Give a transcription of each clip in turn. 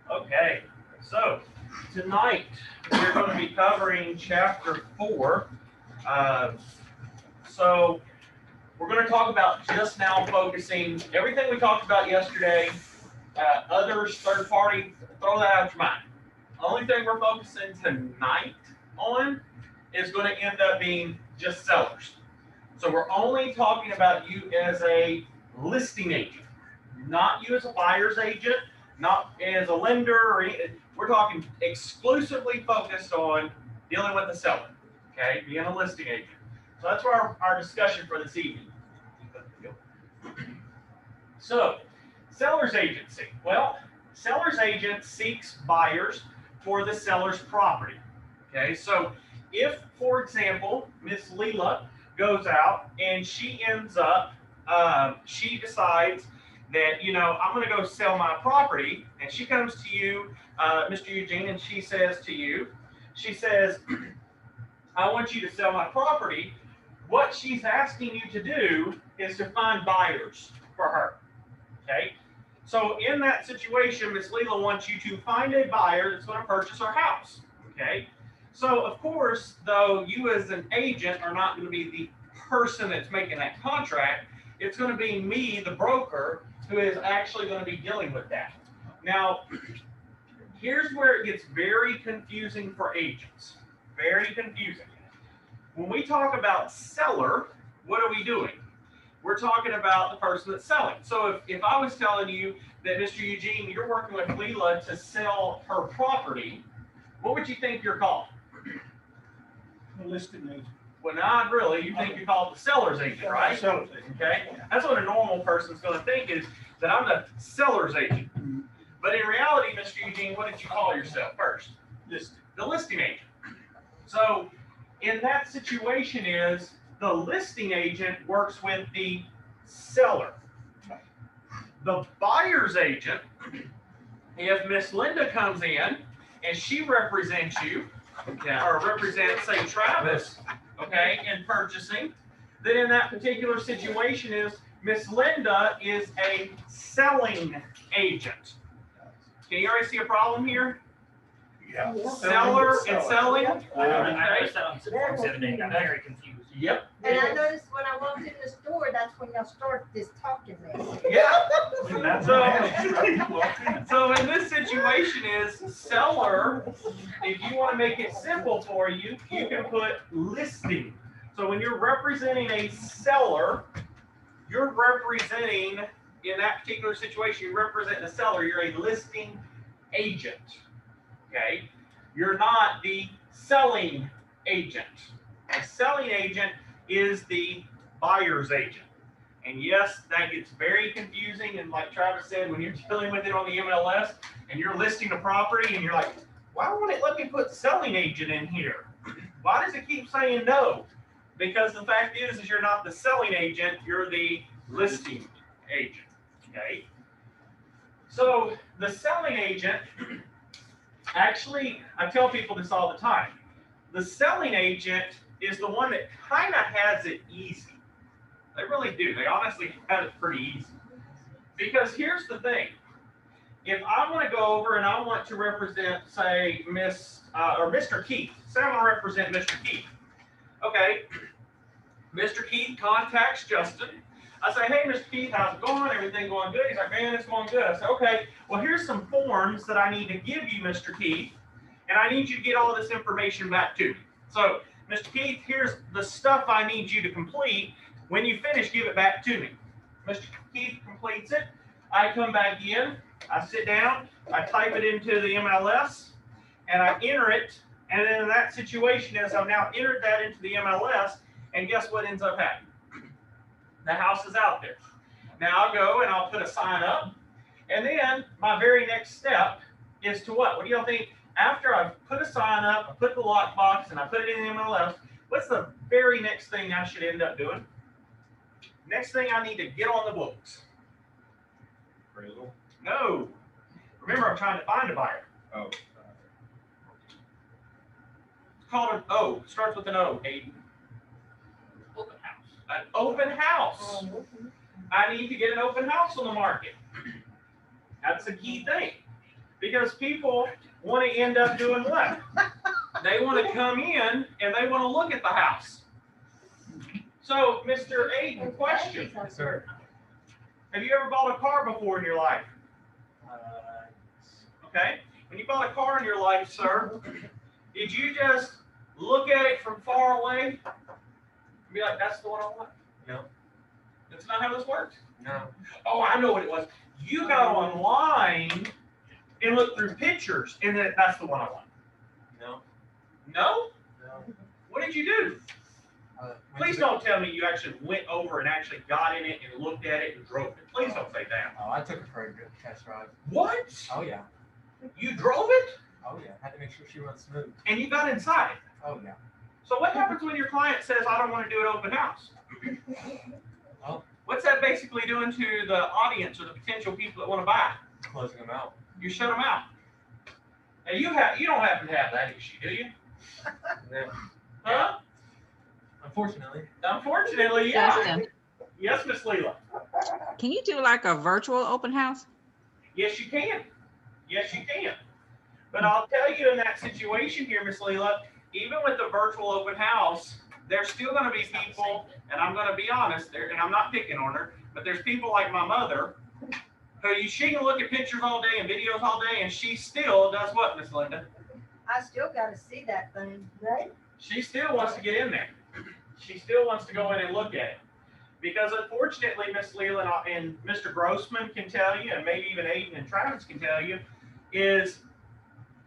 Okay, so tonight we're going to be covering chapter 4. Uh, so we're going to talk about just now focusing everything we talked about yesterday, others, third party, throw that out your mind. The only thing we're focusing tonight on is going to end up being just sellers. So we're only talking about you as a listing agent, not you as a buyer's agent, not as a lender or anything. We're talking exclusively focused on dealing with the seller, okay, being a listing agent. So that's where our discussion for this evening. So, seller's agency. Well, seller's agent seeks buyers for the seller's property. Okay, so if, for example, Miss Leela goes out and she ends up, she decides that, I'm going to go sell my property, and she comes to you, Mr. Eugene, and she says to you, she says, I want you to sell my property. What she's asking you to do is to find buyers for her. Okay, so in that situation, Ms. Leela wants you to find a buyer that's going to purchase her house. Okay, so of course, though, you as an agent are not going to be the person that's making that contract. It's going to be me, the broker, who is actually going to be dealing with that. Now, here's where it gets very confusing for agents. Very confusing. When we talk about seller, what are we doing? We're talking about the person that's selling. So if I was telling you that, Mr. Eugene, you're working with Leela to sell her property, what would you think you're called? The listing agent. Well, not really. You think you're called the seller's agent, right? Seller's agent. Okay. That's what a normal person's going to think, is that I'm the seller's agent. But in reality, Mr. Eugene, what did you call yourself first? The listing agent. So in that situation is the listing agent works with the seller. The buyer's agent, if Miss Linda comes in and she represents you, or represents, say, Travis, okay, in purchasing, then in that particular situation is Miss Linda is a selling agent. Can you already see a problem here? Yeah. Seller and selling? I noticed that on some forms the other day. I'm very confused. Yep. And I noticed when I walked in the store, that's when y'all start this talking mess. Yeah. So in this situation is seller, if you want to make it simple for you, you can put listing. So when you're representing a seller, you're representing, in that particular situation, you represent the seller, you're a listing agent. Okay? You're not the selling agent. A selling agent is the buyer's agent. And yes, that gets very confusing. And like Travis said, when you're dealing with it on the MLS and you're listing a property and you're like, why won't it let me put selling agent in here? Why does it keep saying no? Because the fact is you're not the selling agent, you're the listing agent. Okay? So the selling agent, actually, I tell people this all the time. The selling agent is the one that kind of has it easy. They really do. They honestly have it pretty easy. Because here's the thing. If I want to go over and I want to represent, say, or Mr. Keith. Say I want to represent Mr. Keith. Okay. Mr. Keith contacts Justin. I say, hey, Mr. Keith, how's it going? Everything going good? He's like, man, it's going good. I say, okay, well, here's some forms that I need to give you, Mr. Keith, and I need you to get all this information back to me. So, Mr. Keith, here's the stuff I need you to complete. When you finish, give it back to me. Mr. Keith completes it. I come back in. I sit down. I type it into the MLS, and I enter it. And then in that situation is I've now entered that into the MLS, and guess what ends up happening? The house is out there. Now I'll go and I'll put a sign up. And then my very next step is to what? What do y'all think? After I've put a sign up, I put the lockbox, and I put it in the MLS, what's the very next thing I should end up doing? Next thing I need to get on the books. Appraisal? No. Remember, I'm trying to find a buyer. Oh. It's called an O. It starts with an O, Aiden. Open house. An open house. I need to get an open house on the market. That's a key thing. Because people want to end up doing what? They want to come in and they want to look at the house. So, Mr. Aiden, question. Yes, sir. Have you ever bought a car before in your life? Okay. When you bought a car in your life, sir, did you just look at it from far away and be like, that's the one I want? No. That's not how this works. No. Oh, I know what it was. You got online and looked through pictures and then that's the one I want. No. No? No. What did you do? Please don't tell me you actually went over and actually got in it and looked at it and drove it. Please don't say that. Oh, I took her for a good test drive. What? Oh yeah. You drove it Oh yeah. Had to make sure she runs smooth. and you got inside. Oh yeah. So what happens when your client says, I don't want to do an open house? Oh. What's that basically doing to the audience or the potential people that want to buy? Closing them out. You shut them out. Now you don't happen to have that issue, do you? No. Huh? Unfortunately. Unfortunately, yeah. Justin, Yes, Miss Leela. can you do like a virtual open house? Yes, you can. Yes, you can. But I'll tell you in that situation here, Miss Leela, even with the virtual open house, there's still going to be people, and I'm going to be honest there, and I'm not picking on her, but there's people like my mother who she can look at pictures all day and videos all day, and she still does what, Miss Linda? I still gotta see that thing, right? She still wants to get in there. She still wants to go in and look at it. Because unfortunately, Miss Leland and Mr. Grossman can tell you, and maybe even Aiden and Travis can tell you, is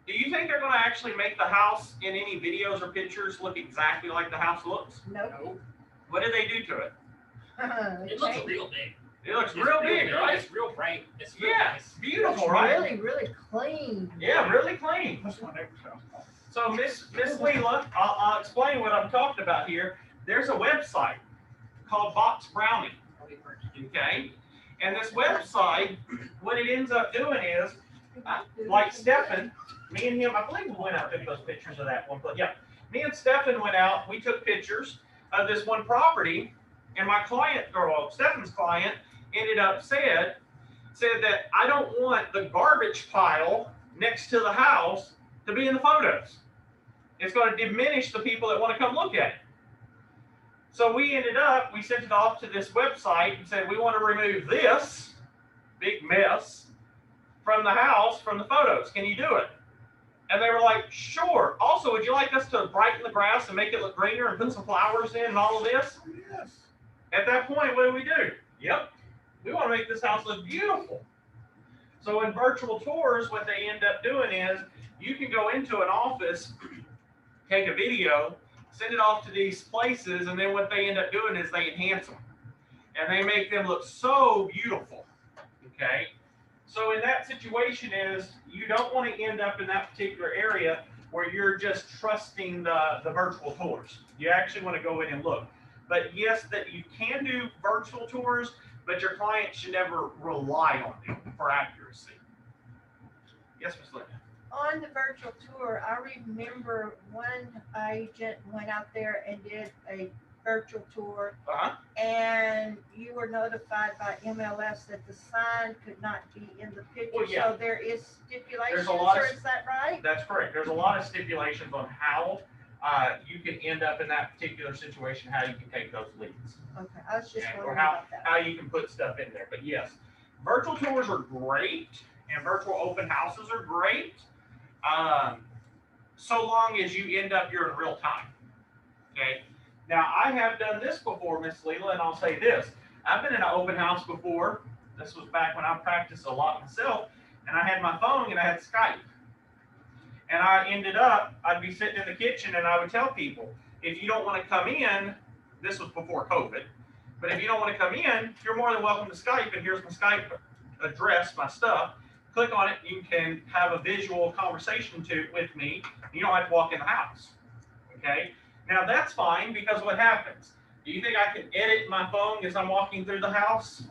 do you think they're going to actually make the house in any videos or pictures look exactly like the house looks? Nope. What did they do to it? It looks real big. It looks It's real big, right? It's real bright. It's real Yeah, nice. beautiful, right? Really, really clean. Yeah, really clean. That's my neighbor's house. So Miss Leela, I'll explain what I'm talking about here. There's a website called Box Brownie. Okay, and this website, what it ends up doing is, like Stefan, me and him, I believe we went out and took those pictures of that one, but yeah, me and Stefan went out, we took pictures of this one property, and my client, or well, Stefan's client, ended up said that I don't want the garbage pile next to the house to be in the photos. It's going to diminish the people that want to come look at it. So we sent it off to this website and said, we want to remove this big mess from the house, from the photos. Can you do it? And they were like, sure. Also, would you like us to brighten the grass and make it look greener and put some flowers in and all of this? Yes. At that point, what do? Yep. We want to make this house look beautiful. So in virtual tours, what they end up doing is you can go into an office, take a video, send it off to these places, and then what they end up doing is they enhance them. And they make them look so beautiful, okay? So in that situation is you don't want to end up in that particular area where you're just trusting the virtual tours. You actually want to go in and look. But yes, that you can do virtual tours, but your client should never rely on them for accuracy. Yes, Ms. Linda. On the virtual tour, I remember one agent went out there and did a virtual tour, Uh-huh. and you were notified by MLS that the sign could not be in the picture. Well, yeah. So there is stipulations, There's a lot or of- is that right? That's correct. There's a lot of stipulations on how you can end up in that particular situation, how you can take those leads, Okay, I was just and- or wondering how, about that. how you can put stuff in there. But yes, virtual tours are great, and virtual open houses are great, so long as you end up you're in real time. Okay. Now I have done this before, Miss Leela, and I'll say this: I've been in an open house before. This was back when I practiced a lot myself, and I had my phone and I had Skype. And I ended up, I'd be sitting in the kitchen and I would tell people, if you don't want to come in, this was before COVID, but if you don't want to come in, you're more than welcome to Skype, and here's my Skype address, my stuff. Click on it, you can have a visual conversation with me. You don't have to walk in the house, okay? Now that's fine, because what happens? Do you think I can edit my phone as I'm walking through the house?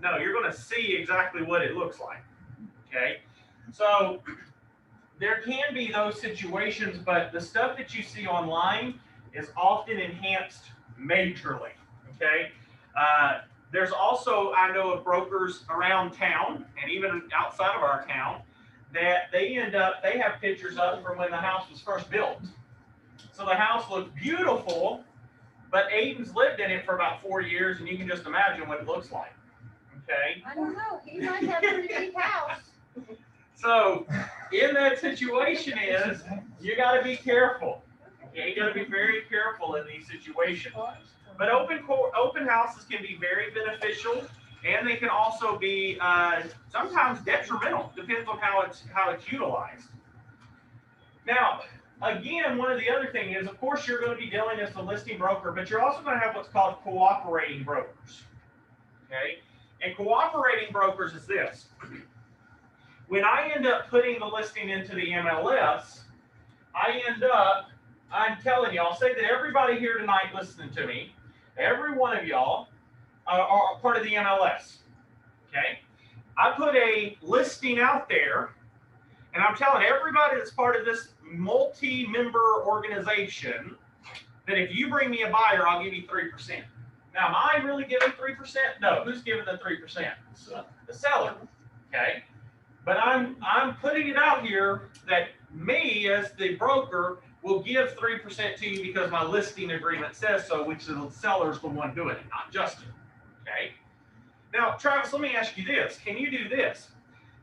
No, you're going to see exactly what it looks like, okay? So there can be those situations, but the stuff that you see online is often enhanced majorly, okay? There's also, I know of brokers around town and even outside of our town that they have pictures up from when the house was first built. So the house looks beautiful, but Aiden's lived in it for about 4 years, and you can just imagine what it looks like. Okay? I don't know, he might have a pretty big house. So in that situation is, you gotta be careful. Okay, you gotta be very careful in these situations. But open houses can be very beneficial, and they can also be sometimes detrimental. Depends on how it's utilized. Now, again, one of the other things is, of course, you're going to be dealing as a listing broker, but you're also going to have what's called cooperating brokers. Okay, and cooperating brokers is this. When I end up putting the listing into the MLS, I'm telling you, I'll say that everybody here tonight listening to me, every one of y'all are part of the MLS. Okay, I put a listing out there, and I'm telling everybody that's part of this multi-member organization that if you bring me a buyer, I'll give you 3%. Now, am I really giving 3%? No. Who's giving the 3%? The seller. Okay. But I'm putting it out here that me as the broker will give 3% to you because my listing agreement says so, which the seller's the one doing it, not Justin. Okay. Now, Travis, let me ask you this. Can you do this?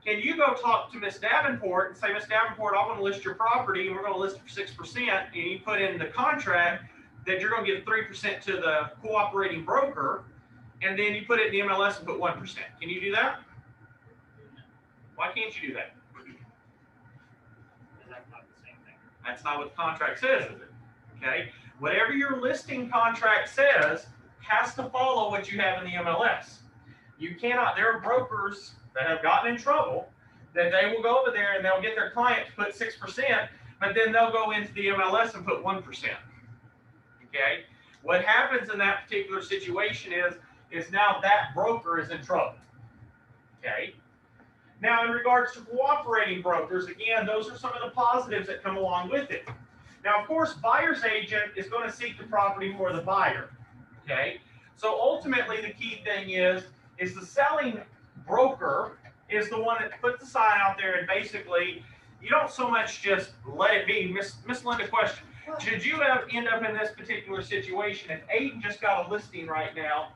Can you go talk to Miss Davenport and say, Miss Davenport, I want to list your property, and we're going to list it for 6%, and you put in the contract that you're going to give 3% to the cooperating broker, and then you put it in the MLS and put 1%. Can you do that? Why can't you do that? That's not the same thing. That's not what the contract says, is it? Okay? Whatever your listing contract says has to follow what you have in the MLS. You cannot, there are brokers that have gotten in trouble that they will go over there and they'll get their client to put 6%, but then they'll go into the MLS and put 1%. Okay? What happens in that particular situation is now that broker is in trouble. Okay? Now, in regards to cooperating brokers, again, those are some of the positives that come along with it. Now, of course, buyer's agent is going to seek the property for the buyer. Okay? So ultimately, the key thing is the selling broker is the one that puts the sign out there, and basically, you don't so much just let it be. Miss Linda, question. Should you end up in this particular situation, if Aiden just got a listing right now,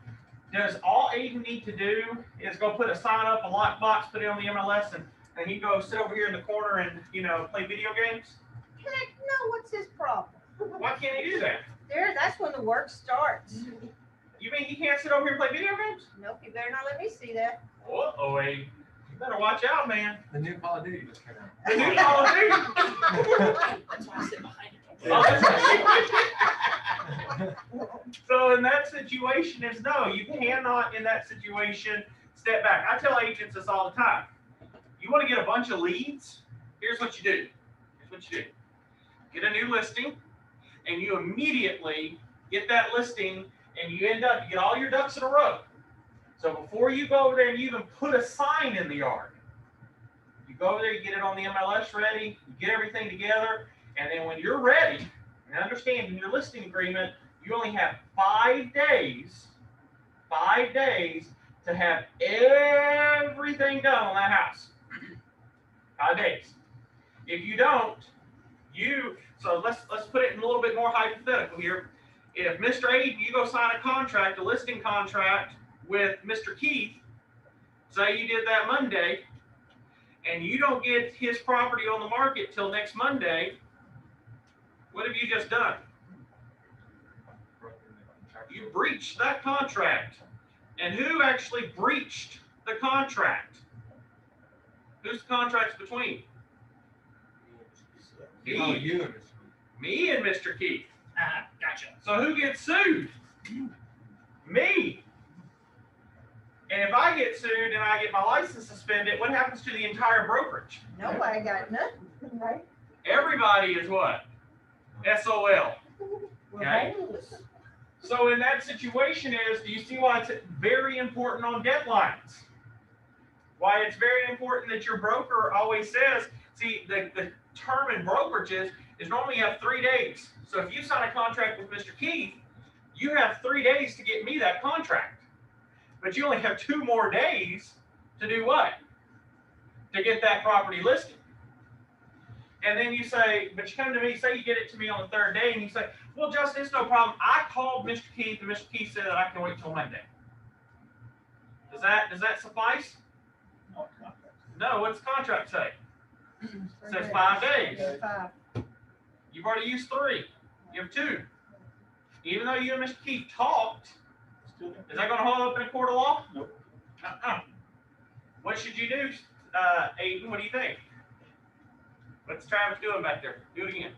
does all Aiden need to do is go put a sign up, a lockbox, put it on the MLS, and he go sit over here in the corner and, play video games? Heck no, what's his problem? Why can't he do that? That's when the work starts. You mean he can't sit over here and play video games? Nope, you better not let me see that. Uh-oh, Aiden. You better watch out, man. The new Call of Duty just came out. The new Call of Duty. That's why I sit behind it. Oh, that's right. So in that situation is no, you cannot in that situation step back. I tell agents this all the time. You want to get a bunch of leads? Here's what you do. Get a new listing, and you immediately get that listing, and you get all your ducks in a row. So before you go over there and you even put a sign in the yard, you go over there, you get it on the MLS ready, you get everything together, and then when you're ready, and understand in your listing agreement, you only have 5 days to have everything done on that house. 5 days. If you don't, so let's put it in a little bit more hypothetical here. If Mr. Aiden, you go sign a contract, a listing contract with Mr. Keith, say you did that Monday, and you don't get his property on the market till next Monday, what have you just done? You breached that contract. And who actually breached the contract? Whose the contract's between? Oh, you and Me and Mr. Keith. Gotcha. So who gets sued? Me. And if I get sued and I get my license suspended, what happens to the entire brokerage? Nobody got nothing, right? Everybody is what? SOL. We're Okay. homeless. So in that situation do you see why it's very important on deadlines? Why it's very important that your broker always says, see, the term in brokerages is normally you have 3 days. So if you sign a contract with Mr. Keith, you have 3 days to get me that contract. But you only have 2 more days to do what? To get that property listed. And then you say, but you come to me, say you get it to me on the third day, and you say, well, Justin, it's no problem. I called Mr. Keith, and Mr. Keith said that I can wait till Monday. Does that suffice? No, what's the contract say? It says 5 days. Yeah, 5. You've already used 3. You have 2. Even though you and Mr. Keith talked, is that going to hold up in a court of law? Nope. What should you do, Aiden? What do you think? What's Travis doing back there? Do it again.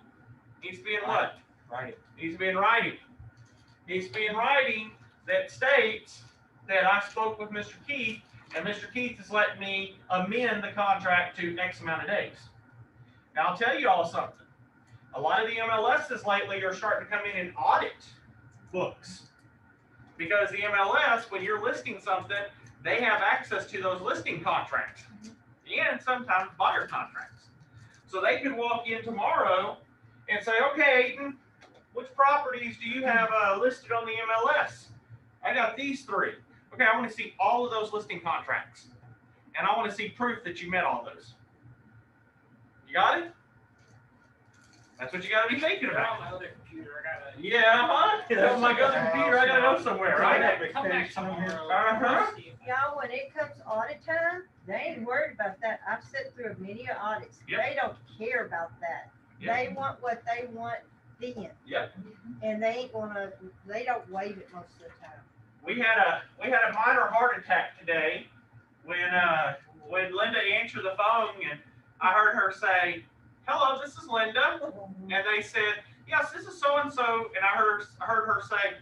Needs to be in what? Right. Needs to be in writing. Needs to be in writing that states that I spoke with Mr. Keith, and Mr. Keith has let me amend the contract to X amount of days. Now, I'll tell you all something. A lot of the MLSs lately are starting to come in and audit books. Because the MLS, when you're listing something, they have access to those listing contracts and sometimes buyer contracts. So they could walk in tomorrow and say, okay, Aiden, which properties do you have listed on the MLS? I got these 3. Okay, I want to see all of those listing contracts. And I want to see proof that you met all those. You got it? That's what you got to be thinking They're about. on my other computer. I gotta. Yeah, huh? That's my other computer. I got to know somewhere, right? Come back tomorrow. Uh-huh. See if I- Y'all, when it comes to audit time, they ain't worried about that. I've sat through many audits. Yep. They don't care about that. Yep. They want what they want then. Yep. And they don't waive it most of the time. We had a minor heart attack today when Linda answered the phone and I heard her say, "Hello, this is Linda," and they said, "Yes, this is so and so," and I heard her say,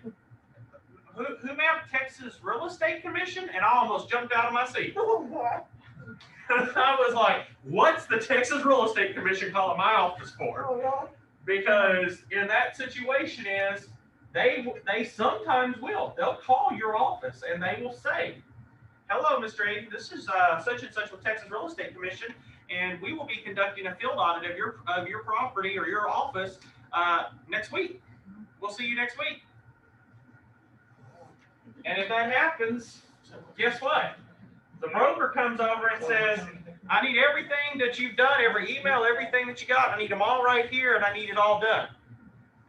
"Who ma'am? Texas Real Estate Commission?" And I almost jumped out of my seat. I was like, "What's the Texas Real Estate Commission calling my office for?" Because in that situation is they sometimes will. They'll call your office and they will say, "Hello, Mr. Aiden, this is such and such with Texas Real Estate Commission, and we will be conducting a field audit of your property or your office next week. We'll see you next week." And if that happens, guess what? The broker comes over and says, "I need everything that you've done, every email, everything that you got. I need them all right here, and I need it all done."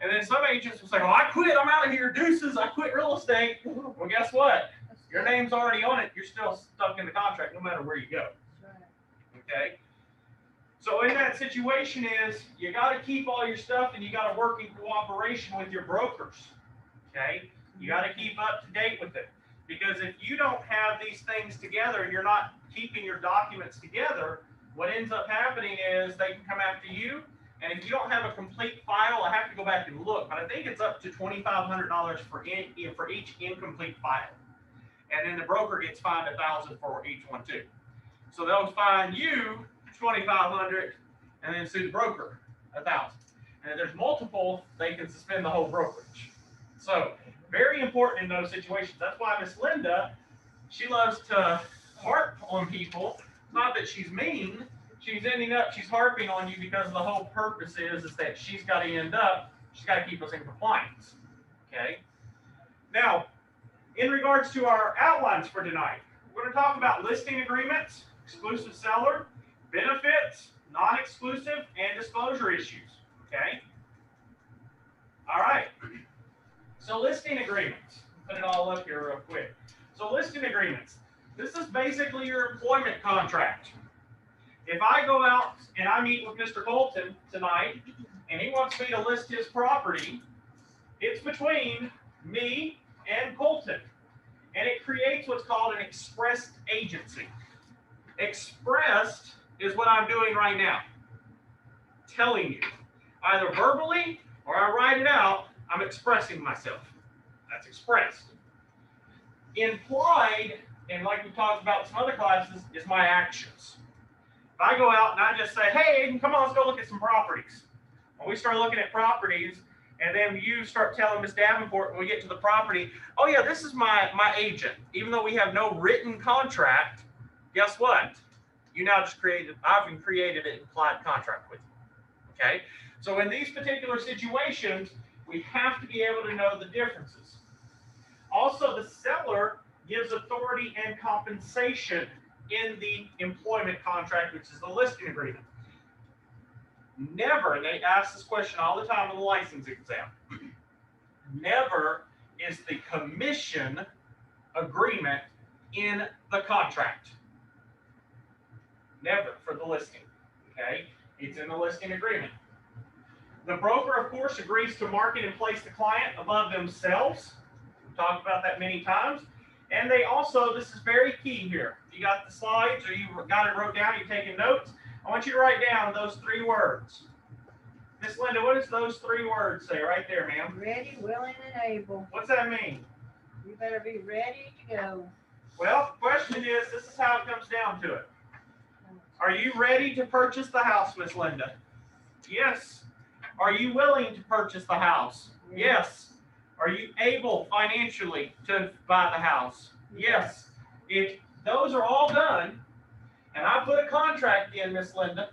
And then some agents will say, "Well, I quit. I'm out of here. Deuces. I quit real estate." Well, guess what? Your name's already on it. You're still stuck in the contract no matter where you go. Okay? So in that situation is you got to keep all your stuff and you got to work in cooperation with your brokers. Okay? You got to keep up to date with it. Because if you don't have these things together and you're not keeping your documents together, what ends up happening is they can come after you. And if you don't have a complete file, I have to go back and look, but I think it's up to $2,500 for each incomplete file. And then the broker gets fined $1,000 for each one too. So they'll fine you $2,500 and then sue the broker $1,000. And if there's multiple, they can suspend the whole brokerage. So very important in those situations. That's why Miss Linda, she loves to harp on people. Not that she's mean. She's harping on you because the whole purpose is that she's got to keep us in compliance. Okay. Now, in regards to our outlines for tonight, we're going to talk about listing agreements, exclusive seller, benefits, non-exclusive, and disclosure issues. Okay. All right. So listing agreements. Put it all up here real quick. So listing agreements. This is basically your employment contract. If I go out and I meet with Mr. Colton tonight and he wants me to list his property, it's between me and Colton. And it creates what's called an expressed agency. Expressed is what I'm doing right now. Telling you. Either verbally or I write it out, I'm expressing myself. That's expressed. Implied, and like we talked about in some other classes, is my actions. If I go out and I just say, "Hey, Aiden, come on, let's go look at some properties." When we start looking at properties, and then you start telling Ms. Davenport when we get to the property, "Oh yeah, this is my agent." Even though we have no written contract, guess what? I've created an implied contract with you. Okay? So in these particular situations, we have to be able to know the differences. Also, the seller gives authority and compensation in the employment contract, which is the listing agreement. never, and they ask this question all the time on the license exam, never is the commission agreement in the contract. Never for the listing, okay? It's in the listing agreement. The broker, of course, agrees to market and place the client above themselves. We've talked about that many times. And they also, this is very key here. You got the slides or you got it wrote down, you're taking notes. I want you to write down those 3 words. Miss Linda, what does those 3 words say right there, ma'am? Ready, willing, and able. What's that mean? You better be ready to go. Well, the question is, this is how it comes down to it. Are you ready to purchase the house, Miss Linda? Yes. Are you willing to purchase the house? Yes. Are you able financially to buy the house? Yes. If those are all done, and I put a contract in, Miss Linda,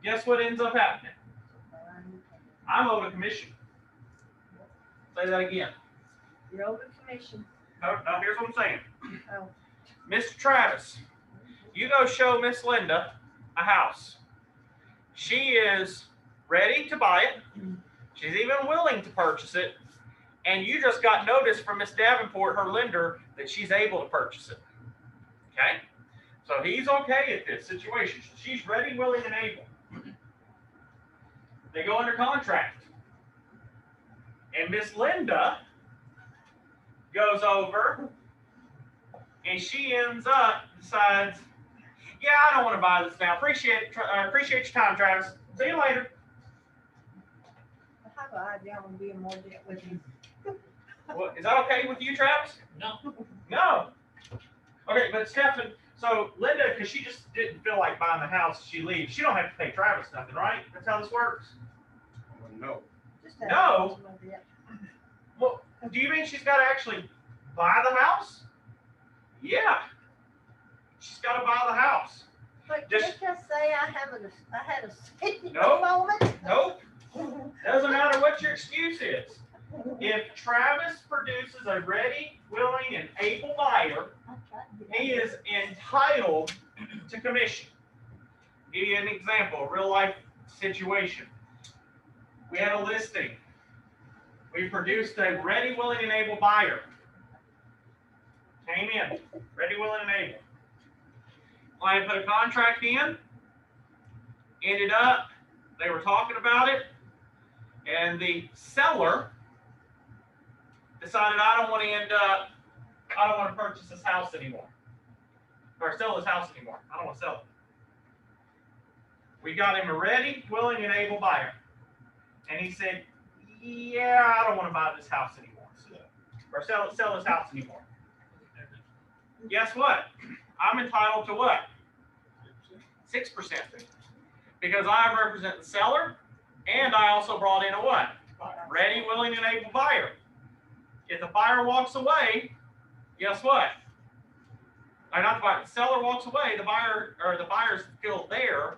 guess what ends up happening? I'm owed a commission. Say that again. You're over commission. No, here's what I'm saying. Oh. Mr. Travis, you go show Miss Linda a house. She is ready to buy it. She's even willing to purchase it. And you just got notice from Miss Davenport, her lender, that she's able to purchase it. Okay? So he's okay at this situation. She's ready, willing, and able. They go under contract. And Miss Linda goes over and she ends up, decides, yeah, I don't want to buy this now. Appreciate your time, Travis. See you later. I have an idea I'm gonna be in more debt with you. Well, is that okay with you, Travis? No. No. Okay, but Stephen, so Linda, because she just didn't feel like buying the house, she leaves. She don't have to pay Travis nothing, right? That's how this works? No. Just have No. some of it. Well, do you mean she's got to actually buy the house? Yeah. She's got to buy the house. But Just- can't I say I had a sitting Nope. moment? Nope. Doesn't matter what your excuse is. If Travis produces a ready, willing, and able buyer, he is entitled to commission. Give you an example, a real life situation. We had a listing. We produced a ready, willing, and able buyer. Came in, ready, willing, and able. Client put a contract in. Ended up, they were talking about it, and the seller decided, I don't want to purchase this house anymore. Or sell this house anymore. I don't want to sell it. We got him a ready, willing, and able buyer. And he said, yeah, I don't want to buy this house anymore. Or sell this house anymore. Guess what? I'm entitled to what? 6%. Because I represent the seller, and I also brought in a what? Ready, willing, and able buyer. If the buyer walks away, guess what? Or not the buyer, the seller walks away, the buyer or the buyer's still there,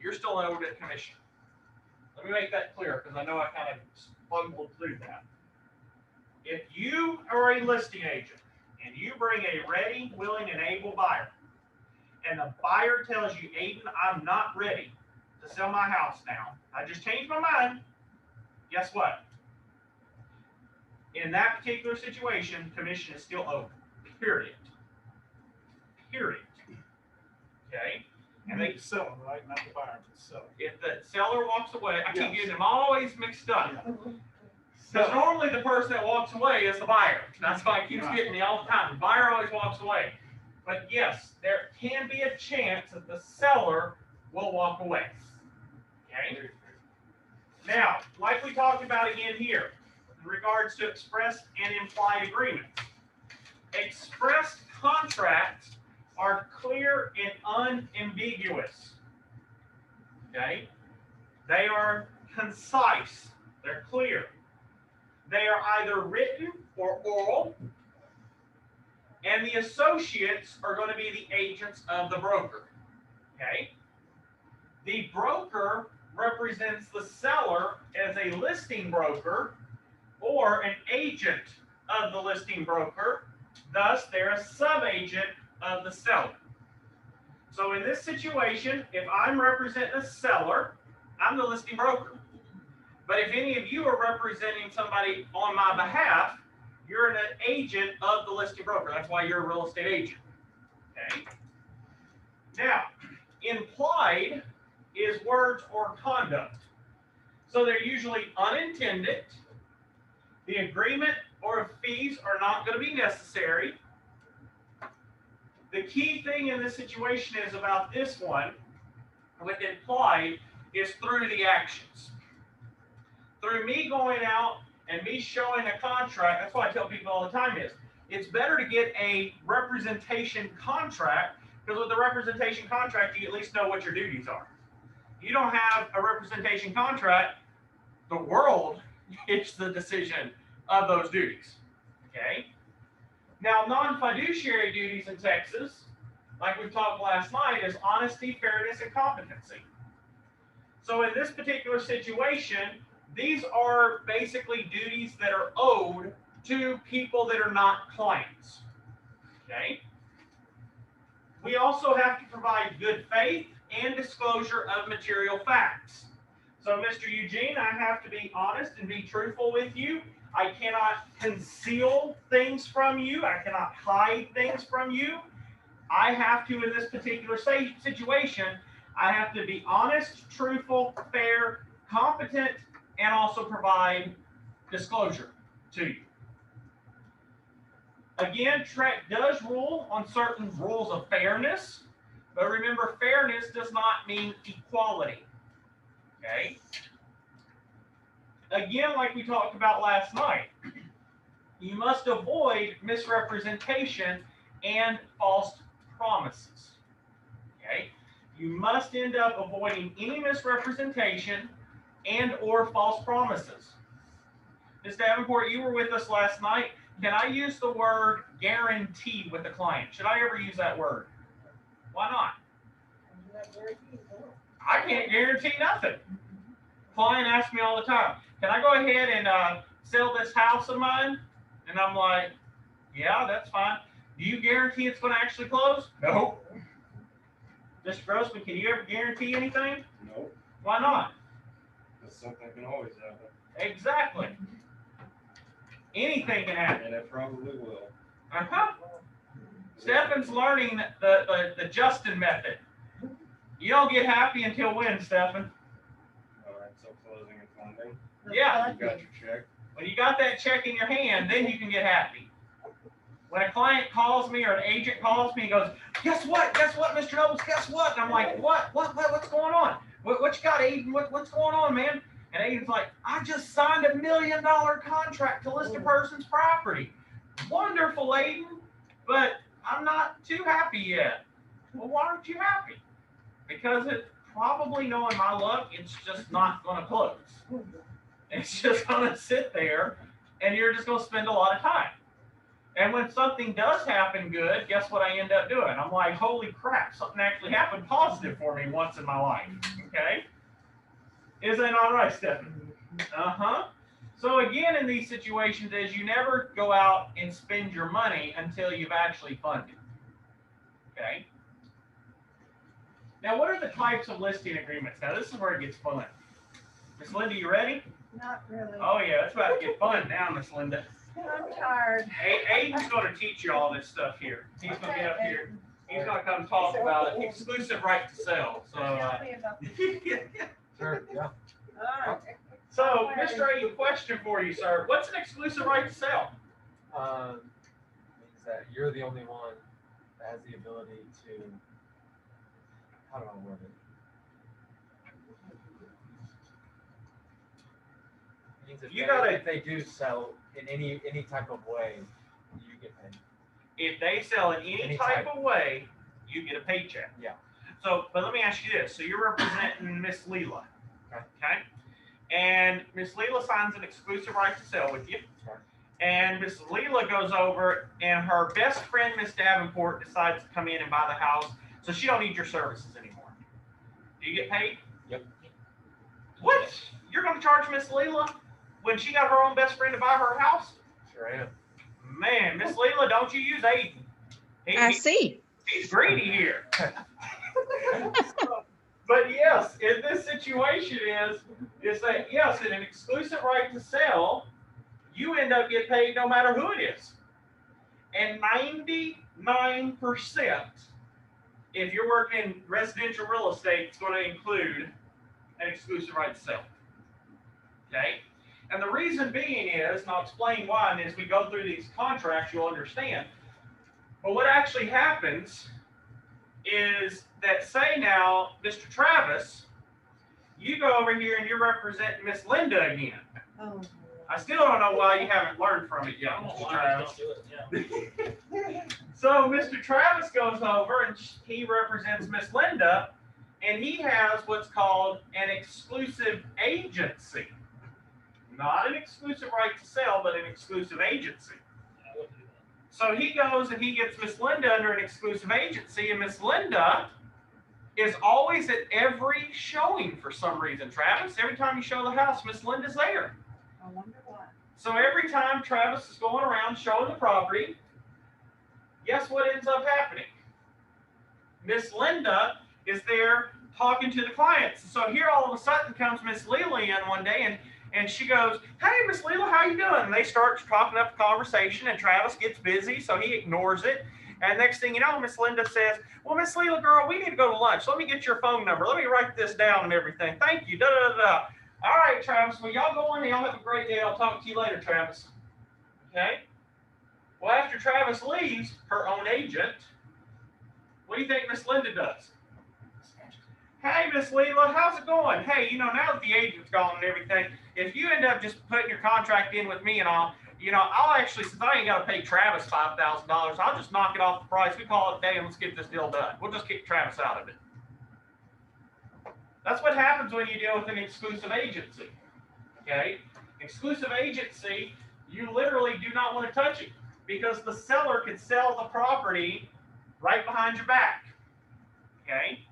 you're still owed a commission. Let me make that clear because I know I kind of bungled through that. If you are a listing agent and you bring a ready, willing, and able buyer, and the buyer tells you, Aiden, I'm not ready to sell my house now, I just changed my mind, guess what? In that particular situation, commission is still owed, period. Period. Okay? And Make the seller, right? Not the buyer, but the seller. if the seller walks away, I keep Yes. getting them always mixed up. Because normally the person that walks away is the buyer. That's why I keep getting me all the time. The buyer always walks away. But yes, there can be a chance that the seller will walk away. Okay? Now, like we talked about again here, in regards to express and implied agreements. Expressed contracts are clear and unambiguous. Okay? They are concise. They're clear. They are either written or oral, and the associates are going to be the agents of the broker. Okay? The broker represents the seller as a listing broker or an agent of the listing broker. Thus, they're a sub-agent of the seller. So in this situation, if I'm representing a seller, I'm the listing broker. But if any of you are representing somebody on my behalf, you're an agent of the listing broker. That's why you're a real estate agent. Okay. Now, implied is words or conduct. So they're usually unintended. The agreement or fees are not going to be necessary. The key thing in this situation is about this one with implied is through the actions. Through me going out and me showing a contract, that's what I tell people all the time is, it's better to get a representation contract, because with the representation contract, you at least know what your duties are. You don't have a representation contract, the world gets the decision of those duties, okay? Now, non-fiduciary duties in Texas, like we talked last night, is honesty, fairness, and competency. So in this particular situation, these are basically duties that are owed to people that are not clients, okay? We also have to provide good faith and disclosure of material facts. So, Mr. Eugene, I have to be honest and be truthful with you. I cannot conceal things from you. I cannot hide things from you. I have to, in this particular situation, I have to be honest, truthful, fair, competent, and also provide disclosure to you. Again, TREC does rule on certain rules of fairness, but remember, fairness does not mean equality. Okay? Again, like we talked about last night, you must avoid misrepresentation and false promises. Okay? You must end up avoiding any misrepresentation and or false promises. Ms. Davenport, you were with us last night. Can I use the word guarantee with the client? Should I ever use that word? Why not? I can't guarantee nothing. Client asks me all the time, can I go ahead and sell this house of mine? And I'm like, yeah, that's fine. Do you guarantee it's going to actually close? No. Mr. Grossman, can you ever guarantee anything? No, Why not? because something can always happen, Exactly. Anything can happen. and it probably will. Uh-huh. Stefan's learning the Justin method. You don't get happy until when, Stefan? All right, so closing and funding. Yeah. You got your check. When you got that check in your hand, then you can get happy. When a client calls me or an agent calls me and goes, guess what? Guess what, Mr. Nobles? Guess what? And I'm like, what's going on? What you got, Aiden? What's going on, man? And Aiden's like, I just signed $1 million contract to list a person's property. Wonderful, Aiden, but I'm not too happy yet. Well, why aren't you happy? Because it probably, knowing my luck, it's just not going to close. It's just going to sit there, and you're just going to spend a lot of time. And when something does happen good, guess what I end up doing? I'm like, holy crap, something actually happened positive for me once in my life, okay? Is that all right, Stephanie? Uh-huh. So again, in these situations, is you never go out and spend your money until you've actually funded, okay? Now, what are the types of listing agreements? Now, this is where it gets fun. Miss Linda, you ready? Not really. Oh, yeah, it's about to get fun now, Miss Linda. I'm tired. Aiden's going to teach you all this stuff here. He's going to get up here. He's going to come talk about it. Exclusive right to sell. So, Tell me about this. Sure, yeah. All right. so Mr. A, question for you, sir. What's an exclusive right to sell? Means that you're the only one that has the ability to, how do I word it? Means if they do sell in any type of way, you get paid. If they sell in any Any type type. of way, you get a paycheck. Yeah. So, but let me ask you this. So you're representing Miss Leela. Okay. Okay. And Miss Leela signs an exclusive right to sell with you. Okay. And Miss Leela goes over and her best friend, Miss Davenport, decides to come in and buy the house. So she don't need your services anymore. Do you get paid? Yep. What? You're going to charge Miss Leela when she got her own best friend to buy her house? Sure am. Man, Miss Leela, don't you use Aiden. I see. He's greedy here. But yes, in this situation is that yes, in an exclusive right to sell, you end up getting paid no matter who it is. And 99%, if you're working in residential real estate, it's going to include an exclusive right to sell. Okay? And the reason being is, and I'll explain why, and as we go through these contracts, you'll understand. But what actually happens is that, say now, Mr. Travis, you go over here and you're representing Miss Linda again. Oh, I still don't know why you haven't learned from it yet, I don't know Mr. why I Travis. don't do it, yeah. So Mr. Travis goes over and he represents Miss Linda, and he has what's called an exclusive agency. Not an exclusive right to sell, but an exclusive agency. I wouldn't do that. So he goes and he gets Miss Linda under an exclusive agency, and Miss Linda is always at every showing for some reason, Travis. Every time you show the house, Miss Linda's there. I wonder why. So every time Travis is going around showing the property, guess what ends up happening? Miss Linda is there talking to the clients. So here all of a sudden comes Miss Leela in one day and she goes, "Hey, Miss Leela, how you doing?" And they start talking up the conversation, and Travis gets busy, so he ignores it. And next thing you know, Miss Linda says, "Well, Miss Leela, girl, we need to go to lunch. Let me get your phone number. Let me write this down and everything. Thank you. Da da da. All right, Travis. Well, y'all go in and y'all have a great day. I'll talk to you later, Travis." Okay. Well, after Travis leaves, her own agent, what do you think Miss Linda does? "Hey, Miss Leela, how's it going? Hey, now that the agent's gone and everything, if you end up just putting your contract in with me and all, I'll actually, since I ain't got to pay Travis $5,000, I'll just knock it off the price. We call it a day and let's get this deal done. We'll just kick Travis out of it." That's what happens when you deal with an exclusive agency. Okay? Exclusive agency, you literally do not want to touch it because the seller can sell the property right behind your back. Okay?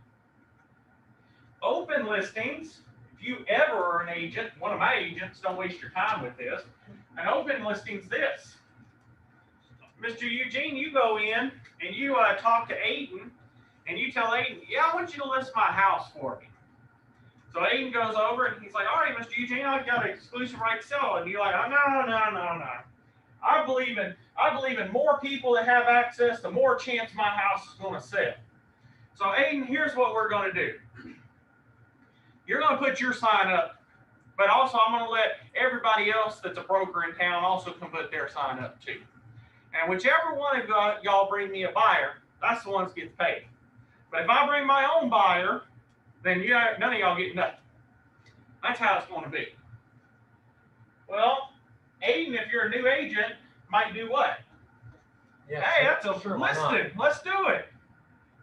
Open listings, if you ever are an agent, one of my agents, don't waste your time with this. An open listing's this. Mr. Eugene, you go in and you talk to Aiden and you tell Aiden, "Yeah, I want you to list my house for me." So Aiden goes over and he's like, "All right, Mr. Eugene, I've got an exclusive right to sell." And you're like, "Oh, no. I believe in more people that have access, the more chance my house is going to sell." So Aiden, here's what we're going to do. You're going to put your sign up, but also I'm going to let everybody else that's a broker in town also can put their sign up too. And whichever one of y'all bring me a buyer, that's the one that gets paid. But if I bring my own buyer, then none of y'all get nothing. That's how it's going to be. Well, Aiden, if you're a new agent, might do what? Yeah, Hey, that's a sure, why not? listing. Let's do it.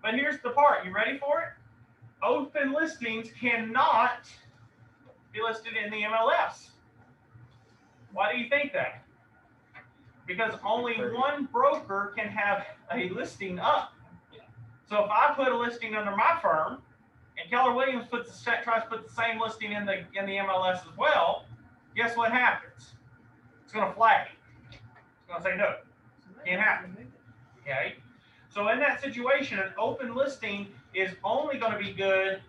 But here's the part. You ready for it? Open listings cannot be listed in the MLS. Why do you think that? Because only one broker can have a listing up. So if I put a listing under my firm, and Keller Williams tries to put the same listing in the MLS as well, guess what happens? It's going to flag it. It's going to say no. Can't happen. Okay? So in that situation, an open listing is only going to be good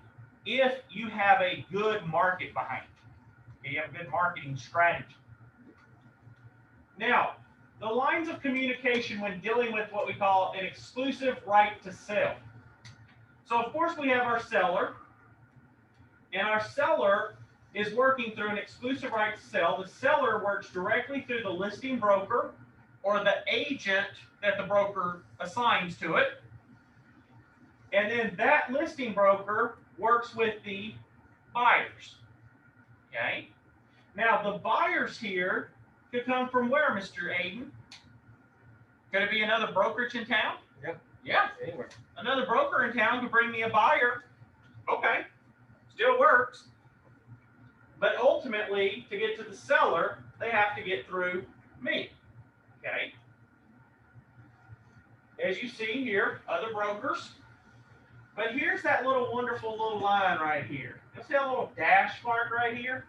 if you have a good market behind it. Okay, you have a good marketing strategy. Now, the lines of communication when dealing with what we call an exclusive right to sell. So of course we have our seller, and our seller is working through an exclusive right to sell. The seller works directly through the listing broker or the agent that the broker assigns to it. And then that listing broker works with the buyers. Okay? Now the buyers here could come from where, Mr. Aiden? Could it be another brokerage in town? Yep. Yeah. Anywhere. Another broker in town could bring me a buyer. Okay. Still works. But ultimately, to get to the seller, they have to get through me. Okay. As you see here, other brokers. But here's that little wonderful little line right here. You see that little dash mark right here?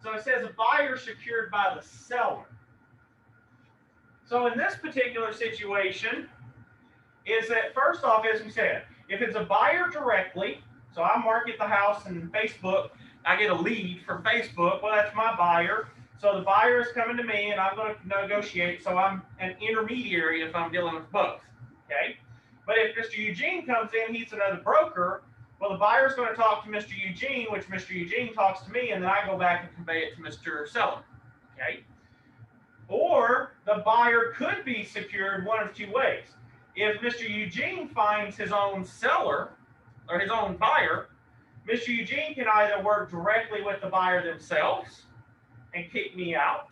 So it says a buyer secured by the seller. So in this particular situation, is that first off, as we said, if it's a buyer directly, So I market the house in Facebook. I get a lead from Facebook. Well, that's my buyer. So the buyer is coming to me, and I'm going to negotiate. So I'm an intermediary if I'm dealing with both. Okay. But if Mr. Eugene comes in, he's another broker. Well, the buyer's going to talk to Mr. Eugene, which Mr. Eugene talks to me, and then I go back and convey it to Mr. Seller. Okay. Or the buyer could be secured one of two ways. If Mr. Eugene finds his own seller or his own buyer, Mr. Eugene can either work directly with the buyer themselves and kick me out,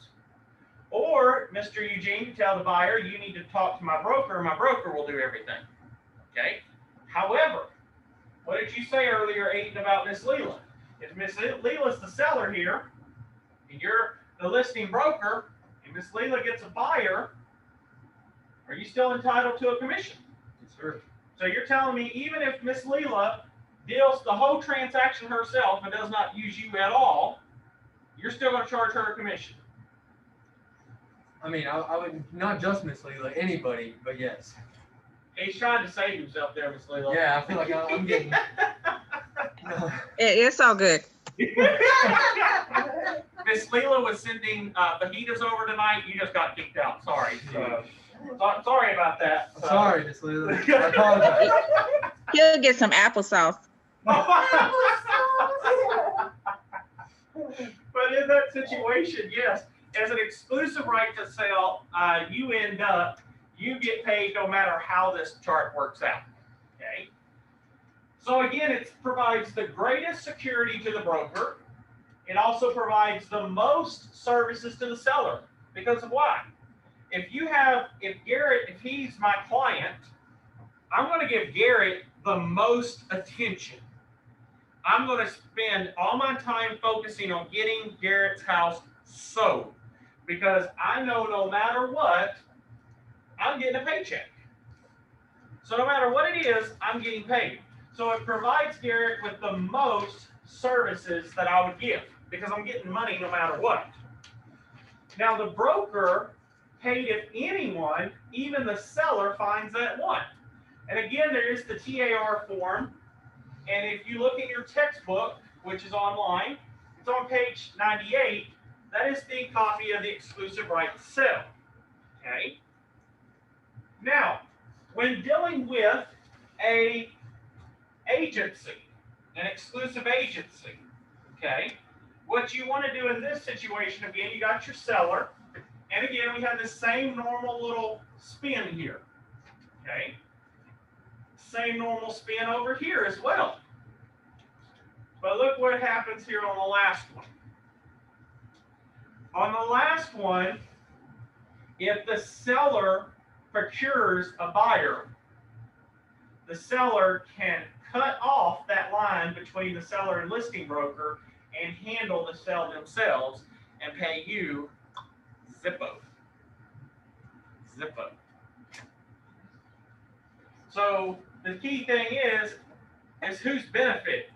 or Mr. Eugene can tell the buyer, you need to talk to my broker, and my broker will do everything. Okay. However, what did you say earlier, Aiden, about Miss Leela? If Miss Leela's the seller here, and you're the listing broker, and Miss Leela gets a buyer, are you still entitled to a commission? Yes, sir. So you're telling me even if Miss Leela deals the whole transaction herself and does not use you at all, you're still going to charge her a commission? I mean, I would not just Miss Leela, anybody, but yes. He's trying to save himself there, Miss Leela. Yeah, I feel like I'm getting. It's all good. Miss Leela was sending fajitas over tonight. You just got kicked out. Sorry. Sorry about that. I'm sorry, Miss Leela. I apologize. He'll get some applesauce. But in that situation, yes, as an exclusive right to sell, you get paid no matter how this chart works out. Okay. So again, it provides the greatest security to the broker. It also provides the most services to the seller. Because of why? If Garrett, if he's my client, I'm going to give Garrett the most attention. I'm going to spend all my time focusing on getting Garrett's house sold, because I know no matter what, I'm getting a paycheck. So no matter what it is, I'm getting paid. So it provides Garrett with the most services that I would give, because I'm getting money no matter what. Now the broker paid if anyone, even the seller, finds that one. And again, there is the TAR form. And if you look in your textbook, which is online, it's on page 98. That is the copy of the exclusive right to sell. Okay. Now, when dealing with an agency, an exclusive agency, okay, what you want to do in this situation, again, you got your seller, and again, we have the same normal little spin here, okay? Same normal spin over here as well. But look what happens here on the last one. On the last one, if the seller procures a buyer, the seller can cut off that line between the seller and listing broker and handle the sale themselves and pay you Zippo. Zippo. So the key thing is whose benefit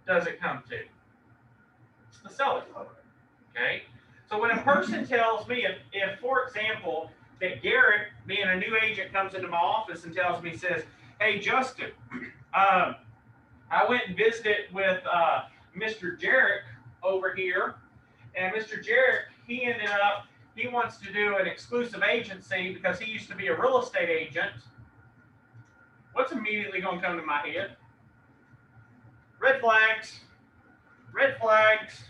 does it come to? It's the seller. Okay? So when a person tells me, if for example, that Garrett, being a new agent, comes into my office and tells me, says, hey, Justin, I went and visited with Mr. Jarek over here, and Mr. Jarek, he wants to do an exclusive agency because he used to be a real estate agent. What's immediately going to come to my head? Red flags. Red flags.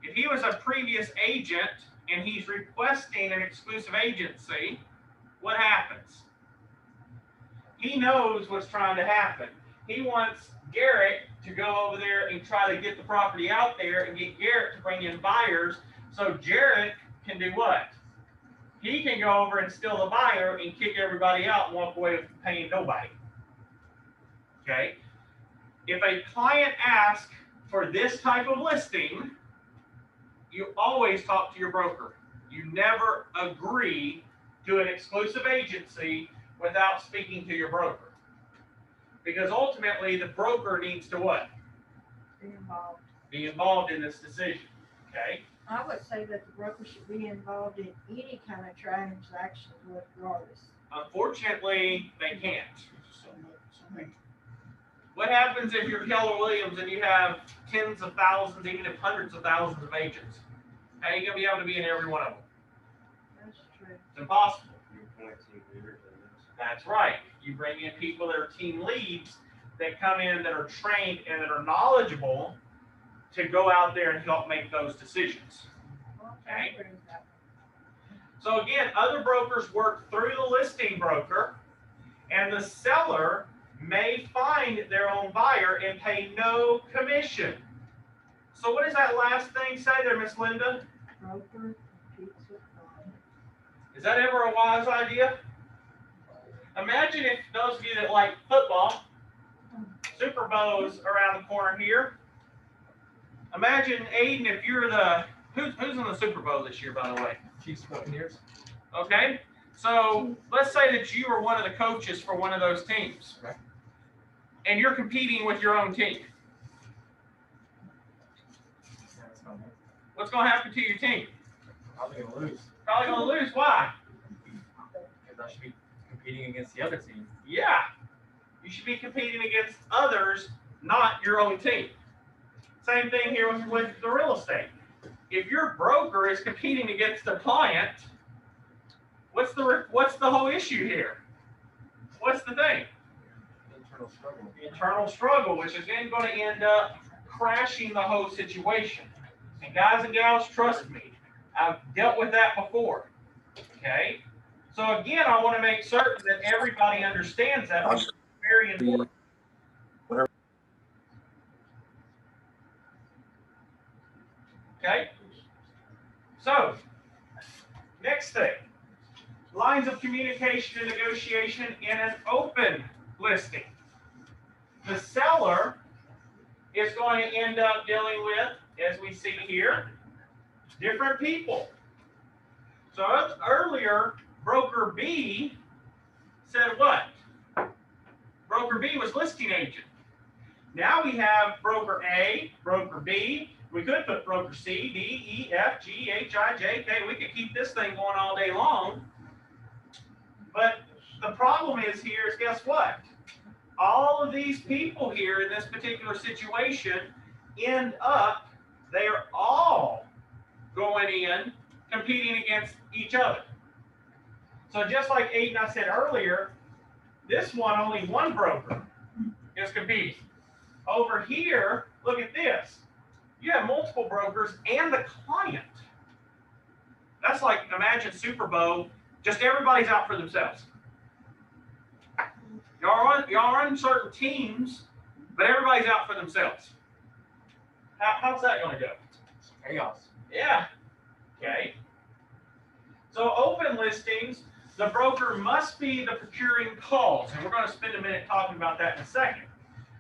If he was a previous agent and he's requesting an exclusive agency, what happens? He knows what's trying to happen. He wants Garrett to go over there and try to get the property out there and get Garrett to bring in buyers, so Jarek can do what? He can go over and steal the buyer and kick everybody out and walk away with paying nobody. Okay? If a client asks for this type of listing, you always talk to your broker. You never agree to an exclusive agency without speaking to your broker. Because ultimately, the broker needs to what? Be involved in this decision. Okay? I would say that the broker should be involved in any kind of transaction regardless. Unfortunately, they can't. What happens if you're Keller Williams and you have tens of thousands, even if hundreds of thousands of agents? How are you going to be able to be in every one of them? That's true. It's impossible. You appoint team leaders, I guess. That's right. You bring in people that are team leads that come in that are trained and that are knowledgeable to go out there and help make those decisions. Well, Okay. I agree with that. So again, other brokers work through the listing broker, and the seller may find their own buyer and pay no commission. So what does that last thing say there, Miss Linda? Broker competes with client. Is that ever a wise idea? Imagine if those of you that like football, Super Bowl's around the corner here. Imagine, Aiden, if you're the, who's in the Super Bowl this year, by the way? Chiefs, Buccaneers. Okay, so let's say that you are one of the coaches for one of those teams. Okay. And you're competing with your own team. Yeah, that's not it. What's going to happen to your team? Probably gonna lose Probably going to lose. Why? because I should be competing against the other team. Yeah. You should be competing against others, not your own team. Same thing here with the real estate. If your broker is competing against their client, what's the whole issue here? What's the thing? Internal struggle. Internal struggle, which is then going to end up crashing the whole situation. And guys and gals, trust me, I've dealt with that before. Okay? So again, I want to make certain that everybody understands that. It's very important. Okay? So, next thing. Lines of communication and negotiation in an open listing. The seller is going to end up dealing with, as we see here, different people. So earlier, broker B said what? Broker B was listing agent. Now we have broker A, broker B. We could put broker C, D, E, F, G, H, I, J, K. We could keep this thing going all day long. But the problem is here is, guess what? All of these people here in this particular situation end up, they're all going in competing against each other. So just like Aiden I said earlier, this one, only one broker is competing. Over here, look at this. You have multiple brokers and the client. That's like, imagine Super Bowl, just everybody's out for themselves. Y'all run certain teams, but everybody's out for themselves. How's that going to go? It's chaos. Yeah. Okay. So open listings, the broker must be the procuring cause, and we're going to spend a minute talking about that in a second.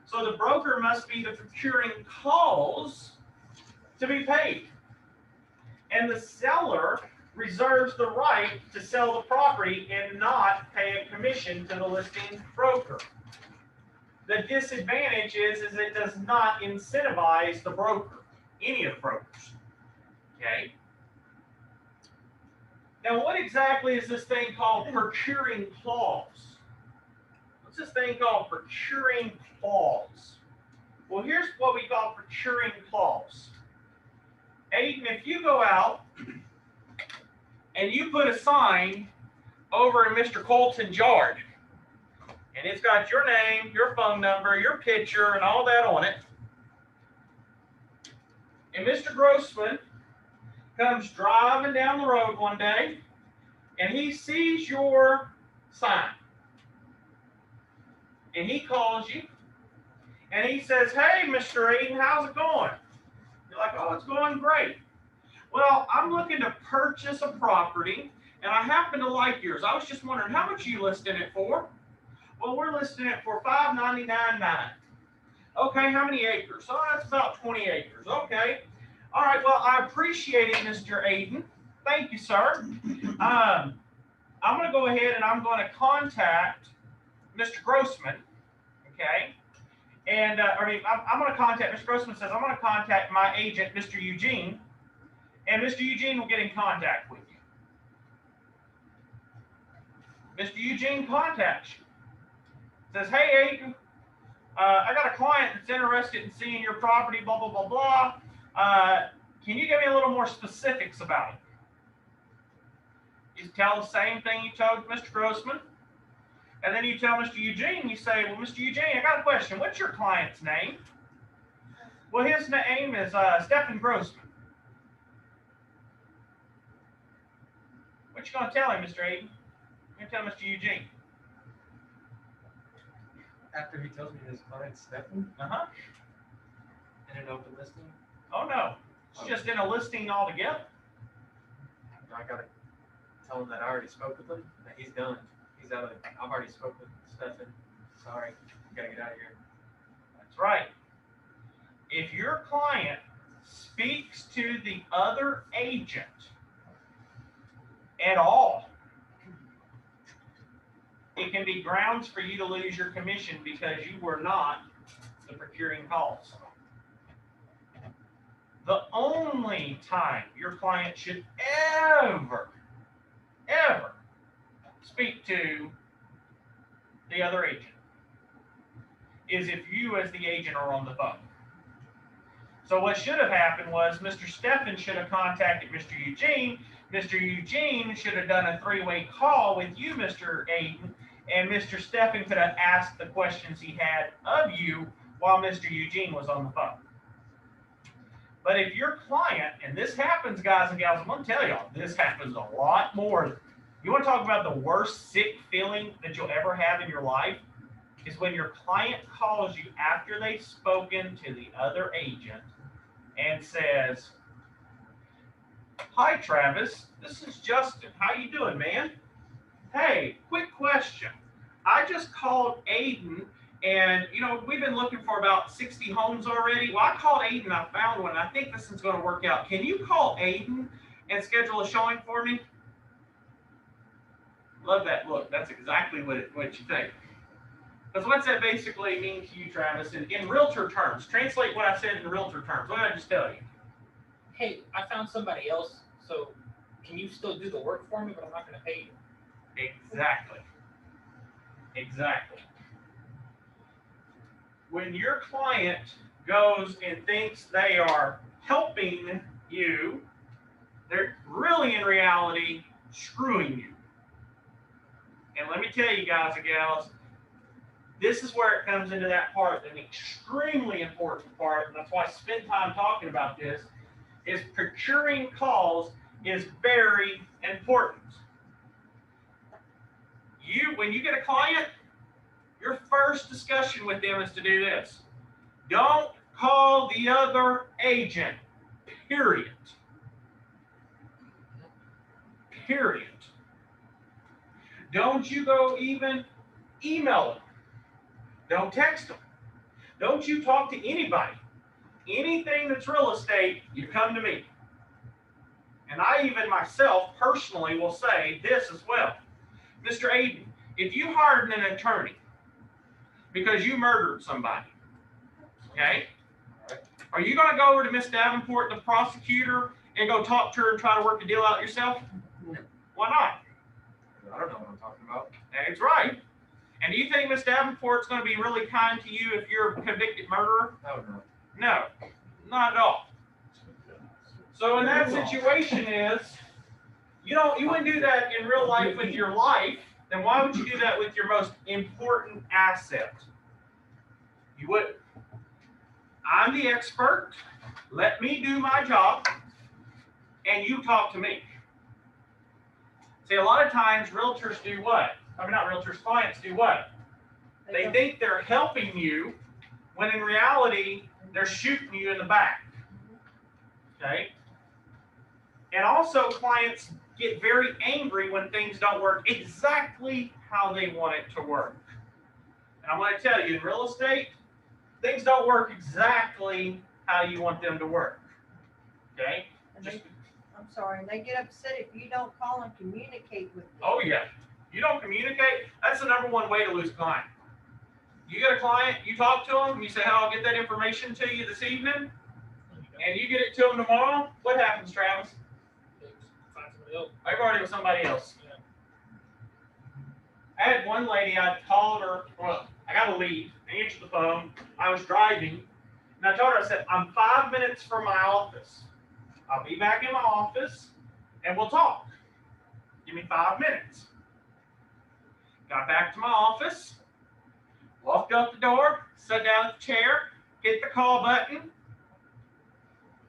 So the broker must be the procuring cause to be paid. And the seller reserves the right to sell the property and not pay a commission to the listing broker. The disadvantage is it does not incentivize the broker, any of the brokers. Okay? Now, what exactly is this thing called procuring clause? What's this thing called procuring clause? Well, here's what we call procuring clause. Aiden, if you go out and you put a sign over in Mr. Colton's yard, and it's got your name, your phone number, your picture, and all that on it, and Mr. Grossman comes driving down the road one day, and he sees your sign, and he calls you, and he says, "Hey, Mr. Aiden, how's it going?" You're like, "Oh, it's going great." "Well, I'm looking to purchase a property, and I happen to like yours. I was just wondering, how much are you listing it for?" "Well, we're listing it for $599,900. "Okay, how many acres?" "Oh, that's about 20 acres. "Okay. All right, well, I appreciate it, Mr. Aiden. Thank you, sir. I'm going to go ahead and I'm going to contact Mr. Grossman, okay? And, I'm going to contact, Mr. Grossman says, I'm going to contact my agent, Mr. Eugene, and Mr. Eugene will get in contact with you." Mr. Eugene contacts you. Says, "Hey, Aiden, I got a client that's interested in seeing your property, blah, blah, blah, blah. Can you give me a little more specifics about it? You tell the same thing you told Mr. Grossman. And then you tell Mr. Eugene, you say, well, Mr. Eugene, I got a question. What's your client's name? Well, his name is Stephen Grossman. What you going to tell him, Mr. Aiden? You're going to tell Mr. Eugene. After he tells me his client's Stephen Uh-huh. in an open listing, Oh, no. It's just in a listing altogether. I gotta tell him that I already spoke with him, that he's done. He's out of the, I've already spoke with Stephen. Sorry, gotta get out of here. That's right. If your client speaks to the other agent at all, it can be grounds for you to lose your commission because you were not the procuring cause. The only time your client should ever speak to the other agent is if you as the agent are on the phone. So what should have happened was Mr. Stephen should have contacted Mr. Eugene. Mr. Eugene should have done a three-way call with you, Mr. Aiden, and Mr. Stephen could have asked the questions he had of you while Mr. Eugene was on the phone. But if your client, and this happens, guys and gals, I'm going to tell y'all, this happens a lot more. You want to talk about the worst sick feeling that you'll ever have in your life? Is when your client calls you after they've spoken to the other agent and says, hi, Travis, this is Justin. How you doing, man? Hey, quick question. I just called Aiden, and, you know, we've been looking for about 60 homes already. Well, I called Aiden, I found one. I think this is going to work out. Can you call Aiden and schedule a showing for me? Love that look. That's exactly what you think. Because what's that basically mean to you, Travis? In realtor terms, translate what I said in realtor terms. What did I just tell you? Hey, I found somebody else, so can you still do the work for me, but I'm not going to pay you? Exactly. Exactly. When your client goes and thinks they are helping you, they're really in reality screwing you. And let me tell you, guys and gals, this is where it comes into that part, an extremely important part, and that's why I spend time talking about this, is procuring calls is very important. When you get a client, your first discussion with them is to do this. Don't call the other agent, period. Period. Don't you go even email them. Don't text them. Don't you talk to anybody. Anything that's real estate, you come to me. And I even myself personally will say this as well. Mr. Aiden, if you hired an attorney because you murdered somebody, okay, are you going to go over to Miss Davenport, the prosecutor, and go talk to her and try to work the deal out yourself? No. Why not? I don't know what I'm talking about. That's right. And do you think Miss Davenport's going to be really kind to you if you're a convicted murderer? I don't know. No, not at all. So in that situation is, you wouldn't do that in real life with your life, then why would you do that with your most important asset? You would. I'm the expert. Let me do my job, and you talk to me. See, a lot of times realtors do what? I mean, not realtors, clients do what? They think they're helping you, when in reality, they're shooting you in the back. Okay? And also, clients get very angry when things don't work exactly how they want it to work. And I'm going to tell you, in real estate, things don't work exactly how you want them to work. Okay? I'm sorry, and they get upset if you don't call and communicate with them. Oh, yeah. You don't communicate, that's the number one way to lose a client. You get a client, you talk to them, you say, hey, I'll get that information to you this evening, and you get it to them tomorrow, what happens, Travis? Find somebody else. I've already with somebody else. Yeah. I had one lady, I called her, well, I got a lead, answered the phone. I was driving. And I told her, I said, I'm 5 minutes from my office. I'll be back in my office and we'll talk. Give me 5 minutes. Got back to my office, walked out the door, sat down at the chair, hit the call button.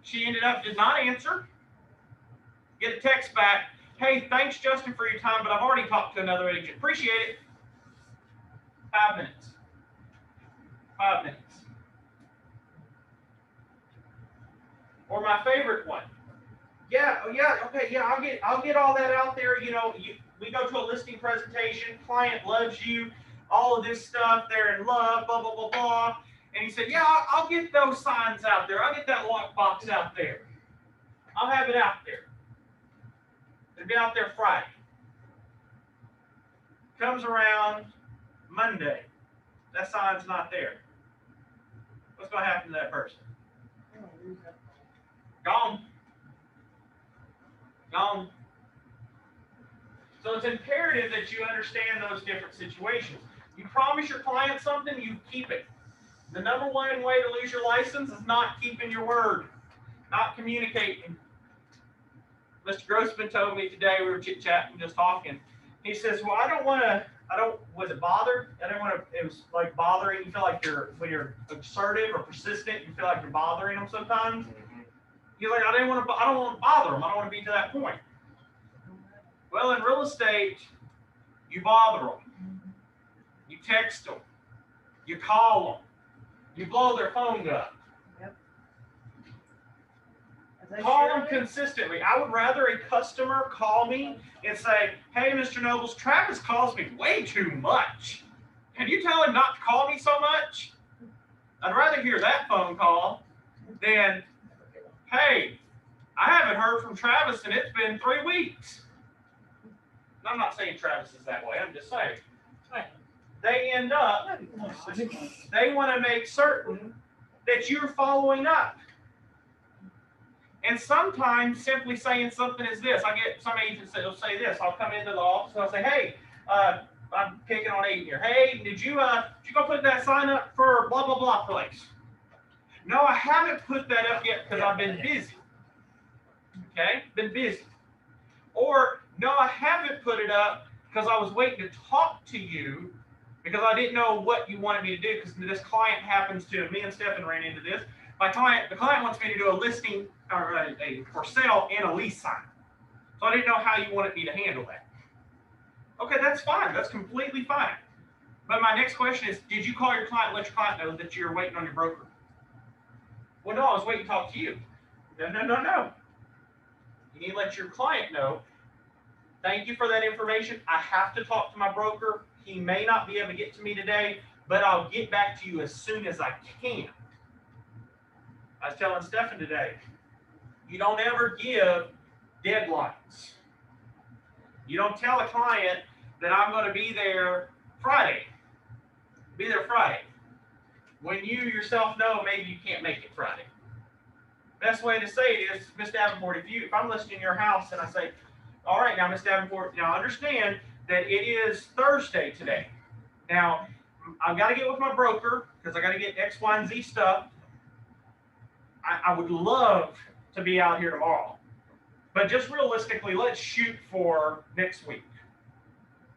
She ended up did not answer. Get a text back. Hey, thanks, Justin, for your time, but I've already talked to another agent. Appreciate it. 5 minutes. 5 minutes. Or my favorite one. Yeah, okay, yeah, I'll get all that out there. You know, we go to a listing presentation, client loves you, all of this stuff, they're in love, blah, blah, blah, blah. And he said, yeah, I'll get those signs out there. I'll get that lockbox out there. I'll have it out there. It'll be out there Friday. Comes around Monday. That sign's not there. What's going to happen to that person? Gone. Gone. So it's imperative that you understand those different situations. You promise your client something, you keep it. The number one way to lose your license is not keeping your word, not communicating. Mr. Grossman told me today, we were chit-chatting, just talking. He says, well, was it bothered? I didn't want to, it was like bothering. You feel like when you're assertive or persistent, you feel like you're bothering them sometimes. He's like, I don't want to bother them. I don't want to be to that point. Well, in real estate, you bother them. You text them. You call them. You blow their phone up. Yep. Call them consistently. I would rather a customer call me and say, hey, Mr. Nobles, Travis calls me way too much. Can you tell him not to call me so much? I'd rather hear that phone call than, hey, I haven't heard from Travis and it's been 3 weeks. I'm not saying Travis is that way. I'm just saying. They end up, they want to make certain that you're following up. And sometimes simply saying something is this. I get some agents that will say this. I'll come into the office and I'll say, hey, I'm picking on Aiden here. Hey, did you go put that sign up for blah, blah, blah place? No, I haven't put that up yet because I've been busy. Okay, been busy. Or, no, I haven't put it up because I was waiting to talk to you because I didn't know what you wanted me to do because this client happens to, me and Stephen ran into this. The client wants me to do a listing or a for sale and a lease sign. So I didn't know how you wanted me to handle that. Okay, that's fine. That's completely fine. But my next question is, did you call your client and let your client know that you're waiting on your broker? Well, no, I was waiting to talk to you. No. You need to let your client know, thank you for that information. I have to talk to my broker. He may not be able to get to me today, but I'll get back to you as soon as I can. I was telling Stephen today, you don't ever give deadlines. You don't tell a client that I'm going to be there Friday. Be there Friday. When you yourself know maybe you can't make it Friday. Best way to say it is, Ms. Davenport, if I'm listing your house and I say, all right, now, Ms. Davenport, now understand that it is Thursday today. Now, I've got to get with my broker because I got to get X, Y, and Z stuff. I would love to be out here tomorrow. But just realistically, let's shoot for next week.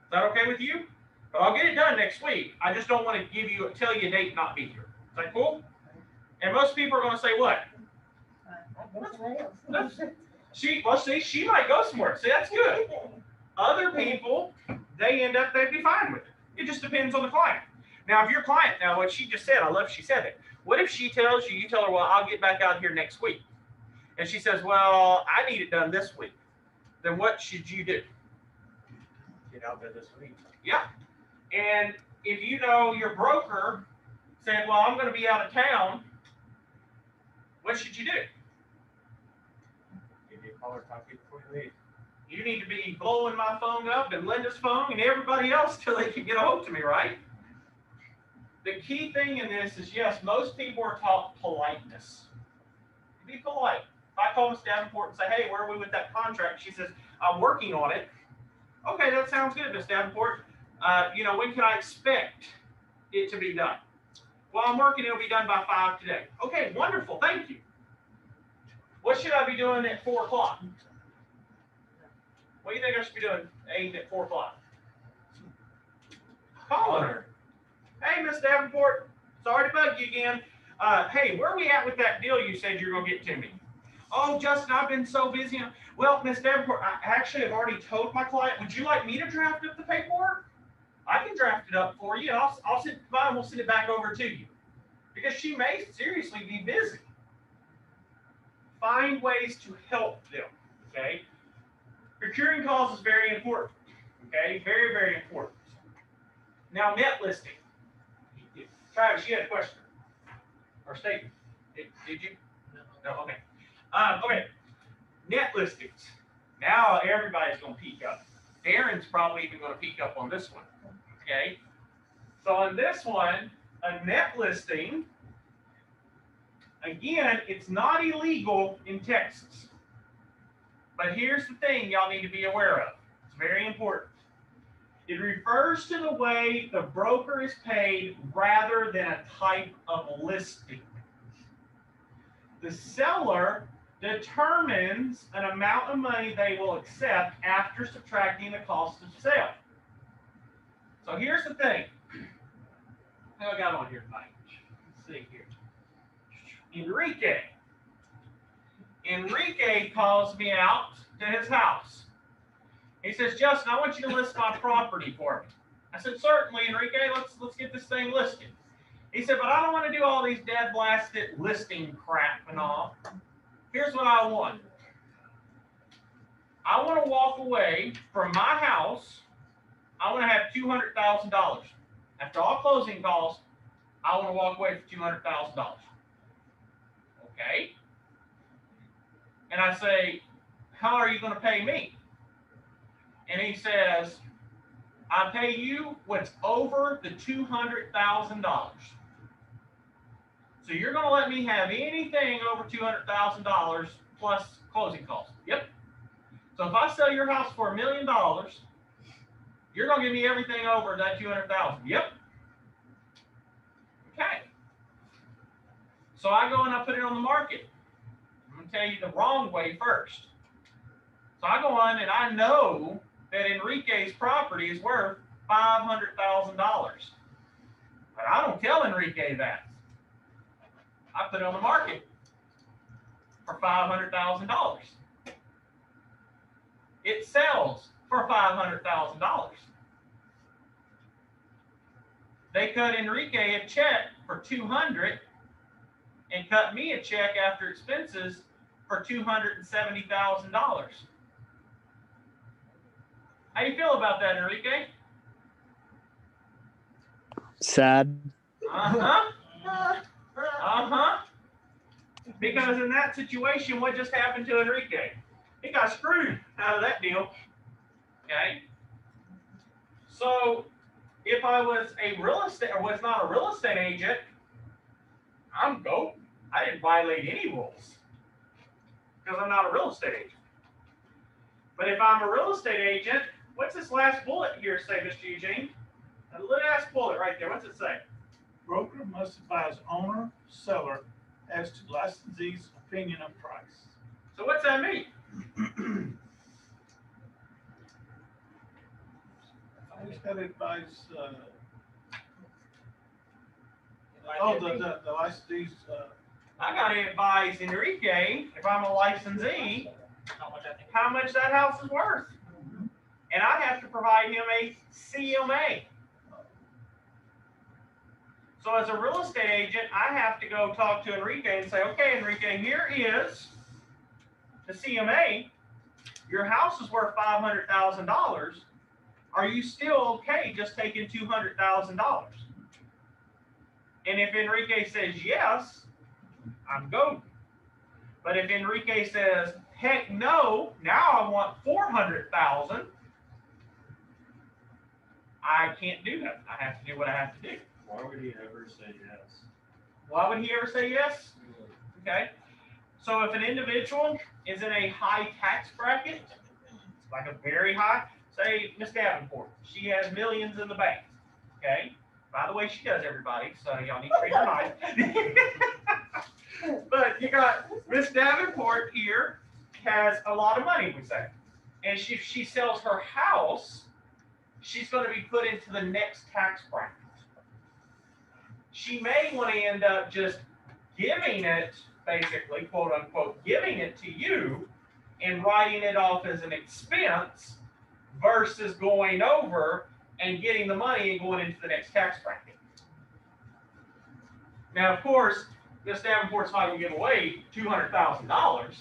Is that okay with you? But I'll get it done next week. I just don't want to tell you a date and not be here. Is that cool? And most people are going to say what? She might go somewhere. See, that's good. Other people, they'd be fine with it. It just depends on the client. Now, if your client, what she just said, I love she said it. What if she tells you, you tell her, well, I'll get back out here next week. And she says, well, I need it done this week. Then what should you do? Get out there this week. Yeah. And if you know your broker said, well, I'm going to be out of town, what should you do? Give you a call or talk to you before you leave. You need to be blowing my phone up and Linda's phone and everybody else till they can get a hold to me, right? The key thing in this is, yes, most people are taught politeness. Be polite. If I call Ms. Davenport and say, hey, where are we with that contract? She says, I'm working on it. Okay, that sounds good, Ms. Davenport. When can I expect it to be done? Well, I'm working, it'll be done by 5 today. Okay, wonderful, thank you. What should I be doing at 4 o'clock? What do you think I should be doing aimed at 4 o'clock? Calling her. Hey, Miss Davenport, sorry to bug you again. Hey, where are we at with that deal you said you're going to get to me? Oh, Justin, I've been so busy. Well, Miss Davenport, I actually have already told my client, would you like me to draft up the paperwork? I can draft it up for you. I'll send it by and we'll send it back over to you. Because she may seriously be busy. Find ways to help them, okay? Procuring calls is very important, okay? Very, very important. Now, net listing. Travis, you had a question or statement. Did you? No, okay. Okay, net listings. Now everybody's going to peek up. Darren's probably even going to peek up on this one, okay? So on this one, a net listing, again, it's not illegal in Texas. But here's the thing y'all need to be aware of. It's very important. It refers to the way the broker is paid rather than a type of listing. The seller determines an amount of money they will accept after subtracting the cost of sale. So here's the thing. What I got on here tonight? Let's see here. Enrique calls me out to his house. He says, Justin, I want you to list my property for me. I said, certainly, Enrique, let's get this thing listed. He said, but I don't want to do all these dead blasted listing crap and all. Here's what I want. I want to walk away from my house. I want to have $200,000. After all closing costs, I want to walk away for $200,000. Okay? And I say, how are you going to pay me? And he says, I pay you what's over the $200,000. So you're going to let me have anything over $200,000 plus closing costs. Yep. So if I sell your house for $1 million, you're going to give me everything over that $200,000. Yep. Okay. So I go and I put it on the market. I'm going to tell you the wrong way first. So I go on and I know that Enrique's property is worth $500,000. But I don't tell Enrique that. I put it on the market for $500,000. It sells for $500,000. They cut Enrique a check for $200,000 and cut me a check after expenses for $270,000. How you feel about that, Enrique? Sad. Uh-huh. Uh-huh. Because in that situation, what just happened to Enrique? He got screwed out of that deal. Okay. So if I was a real estate or was not a real estate agent, I'm golden. I didn't violate any rules because I'm not a real estate agent. But if I'm a real estate agent, what's this last bullet here say, Mr. Eugene? A last bullet right there. What's it say? Broker must advise owner, seller as to licensee's opinion of price. So what's that mean? I just got to advise, the licensee's, I got to advise Enrique, if I'm a licensee, How much I think. how much that house is worth. And I have to provide him a CMA. So as a real estate agent, I have to go talk to Enrique and say, okay, Enrique, here is the CMA. Your house is worth $500,000. Are you still okay just taking $200,000? And if Enrique says yes, I'm golden. But if Enrique says, heck no, now I want $400,000, I can't do that. I have to do what I have to do. Why would he ever say yes? Why would he ever say yes? Okay. So if an individual is in a high tax bracket, like a very high, say Miss Davenport, she has millions in the bank. Okay. By the way, she does, everybody, so y'all need to treat her nice. But you got Miss Davenport here has a lot of money, we say. And if she sells her house, she's going to be put into the next tax bracket. She may want to end up just giving it, basically, quote unquote, giving it to you and writing it off as an expense versus going over and getting the money and going into the next tax bracket. Now, of course, Miss Davenport's not going to give away $200,000,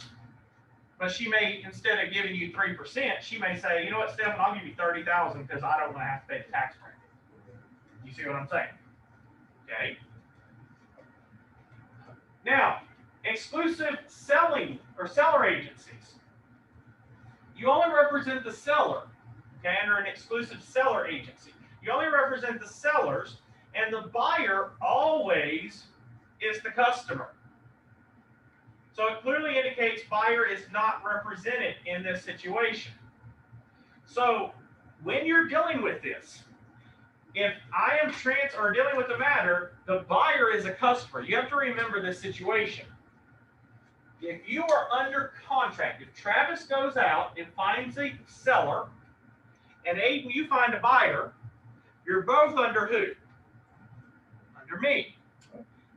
but she may, instead of giving you 3%, she may say, you know what, Stephen, I'll give you $30,000 because I don't want to have to pay the tax bracket. You see what I'm saying? Okay. Now, exclusive selling or seller agencies. You only represent the seller, okay, under an exclusive seller agency. You only represent the sellers, and the buyer always is the customer. So it clearly indicates buyer is not represented in this situation. So when you're dealing with this, if I am dealing with the matter, the buyer is a customer. You have to remember this situation. If you are under contract, if Travis goes out and finds a seller, and Aiden, you find a buyer, you're both under who? Under me.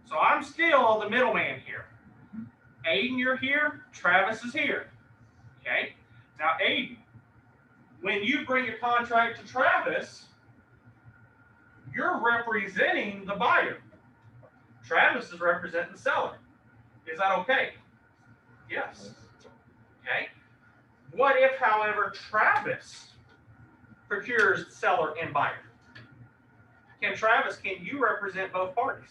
So I'm still the middleman here. Aiden, you're here. Travis is here. Okay? Now, Aiden, when you bring your contract to Travis, you're representing the buyer. Travis is representing the seller. Is that okay? Yes. Okay. What if, however, Travis procures seller and buyer? Can you represent both parties?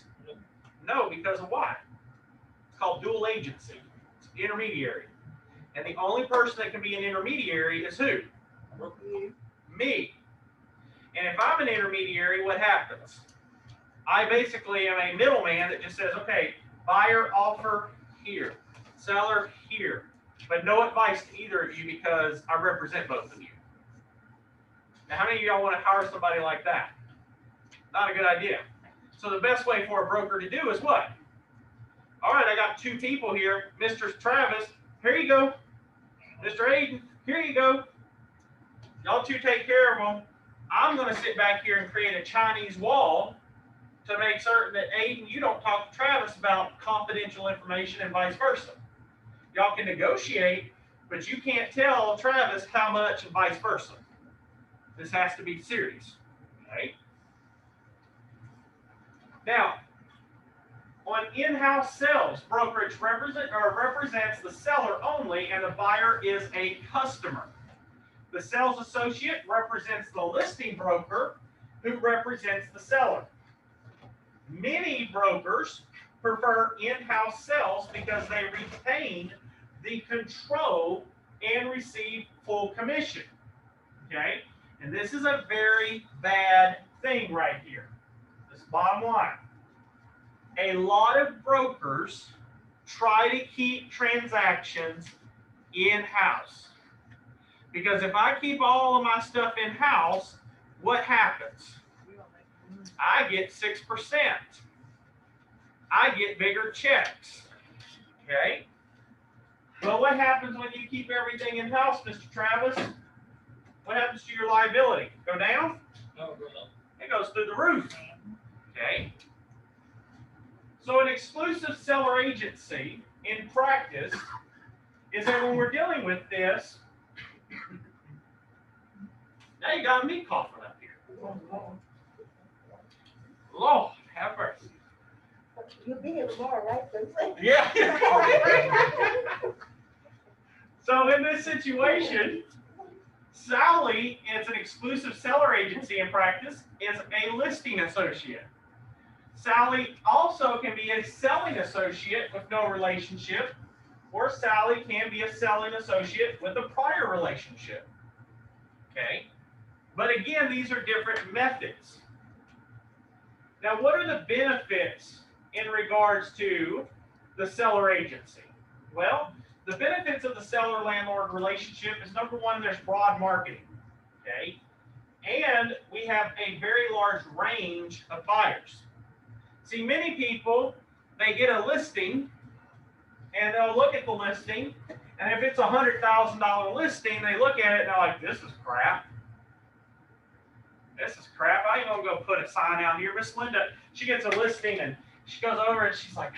No, because of why? It's called dual agency. It's intermediary. And the only person that can be an intermediary is who? Me. And if I'm an intermediary, what happens? I basically am a middleman that just says, okay, buyer offer here, seller here, but no advice to either of you because I represent both of you. Now, how many of y'all want to hire somebody like that? Not a good idea. So the best way for a broker to do is what? All right, I got two people here. Mr. Travis, here you go. Mr. Aiden, here you go. Y'all two take care of them. I'm going to sit back here and create a Chinese wall to make certain that Aiden, you don't talk to Travis about confidential information and vice versa. Y'all can negotiate, but you can't tell Travis how much and vice versa. This has to be serious, okay? Now, on in-house sales, brokerage represents the seller only, and the buyer is a customer. The sales associate represents the listing broker, who represents the seller. Many brokers prefer in-house sales because they retain the control and receive full commission. Okay? And this is a very bad thing right here. This is bottom line. A lot of brokers try to keep transactions in-house. Because if I keep all of my stuff in-house, what happens? I get 6%. I get bigger checks. Okay? Well, what happens when you keep everything in-house, Mr. Travis? What happens to your liability? Go down? No, go up. It goes through the roof. Okay? So an exclusive seller agency in practice is that when we're dealing with this, now you got me coughing up here. Lord, have mercy. You'll be here tomorrow, right? Yeah. So in this situation, Sally is an exclusive seller agency in practice, is a listing associate. Sally also can be a selling associate with no relationship, or Sally can be a selling associate with a prior relationship. Okay? But again, these are different methods. Now, what are the benefits in regards to the seller agency? Well, the benefits of the seller-landlord relationship is, number one, there's broad marketing. Okay? And we have a very large range of buyers. See, many people, they get a listing and they'll look at the listing, and if it's a $100,000 listing, they look at it and they're like, this is crap. This is crap. I ain't gonna go put a sign out here. Miss Linda, she gets a listing and she goes over and she's like,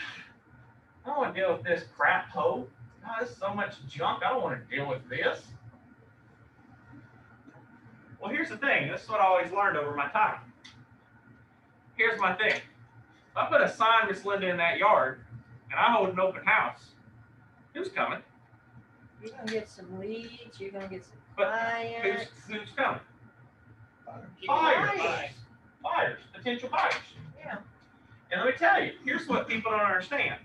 I don't want to deal with this crap hole. God, this is so much junk. I don't want to deal with this. Well, here's the thing. This is what I always learned over my time. Here's my thing. If I put a sign, Miss Linda, in that yard, and I hold an open house, who's coming? You're gonna get some leads, you're gonna get some But clients. Who's coming? People Buyers. buy. Buyers, potential buyers. Yeah. And let me tell you, here's what people don't understand.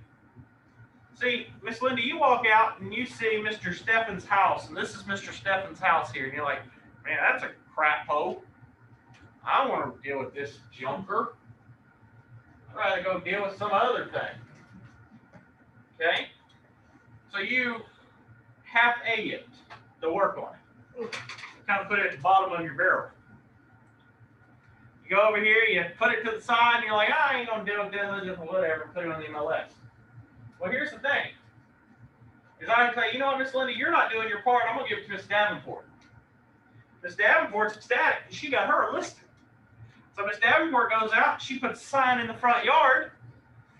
See, Miss Linda, you walk out and you see Mr. Steffen's house, and this is Mr. Steffen's house here, and you're like, man, that's a crap hole. I don't want to deal with this junker. I'd rather go deal with some other thing. Okay? So you half A it, the work on it. Kind of put it at the bottom of your barrel. You go over here, you put it to the side, and you're like, I ain't gonna deal with diligence or whatever, put it on the MLS. Well, here's the thing. Is I can say, you know what, Miss Linda, you're not doing your part, I'm gonna give it to Miss Davenport. Miss Davenport's ecstatic, and she got her a listing. So Miss Davenport goes out, she puts a sign in the front yard.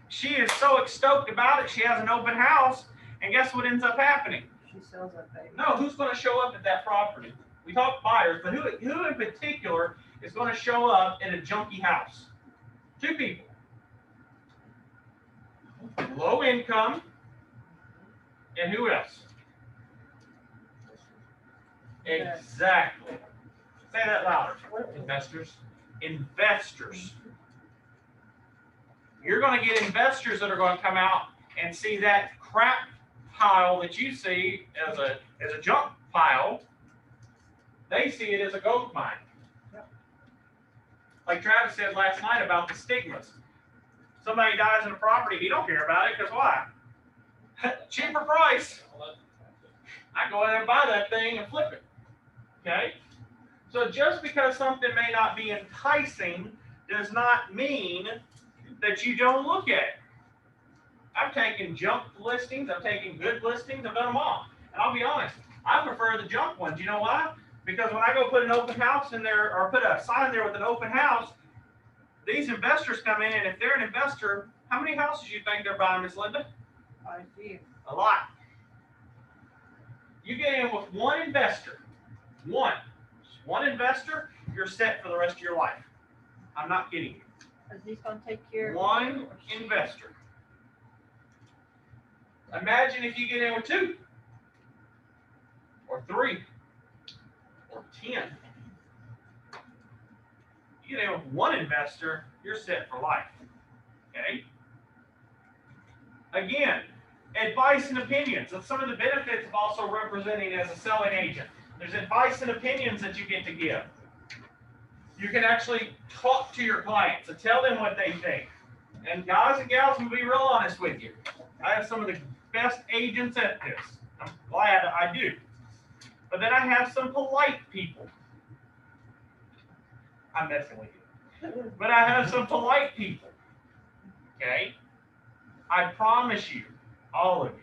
She is so stoked about it, she has an open house, and guess what ends up happening? She sells that baby. No, who's going to show up at that property? We talk buyers, but who in particular is going to show up at a junky house? Two people. Low income, and who else? Exactly. Say that louder. Investors. Investors. You're going to get investors that are going to come out and see that crap pile that you see as a junk pile. They see it as a gold mine. Like Travis said last night about the stigmas. Somebody dies in a property, you don't care about it because why? Cheaper price. I go in there and buy that thing and flip it. Okay? So just because something may not be enticing does not mean that you don't look at it. I've taken junk listings, I've taken good listings, I've done them all. And I'll be honest, I prefer the junk ones. You know why? Because when I go put an open house in there or put a sign there with an open house, these investors come in, and if they're an investor, how many houses do you think they're buying, Miss Linda? I see. A lot. You get in with one investor, just one investor, you're set for the rest of your life. I'm not kidding you. Cause he's gonna take care of. One investor. Imagine if you get in with two, or three, or 10. You get in with one investor, you're set for life. Okay? Again, advice and opinions. That's some of the benefits of also representing as a selling agent. There's advice and opinions that you get to give. You can actually talk to your clients and tell them what they think. And guys and gals, I'm gonna be real honest with you. I have some of the best agents at this. I'm glad I do. But then I have some polite people. I'm messing with you. But I have some polite people. Okay? I promise you, all of you,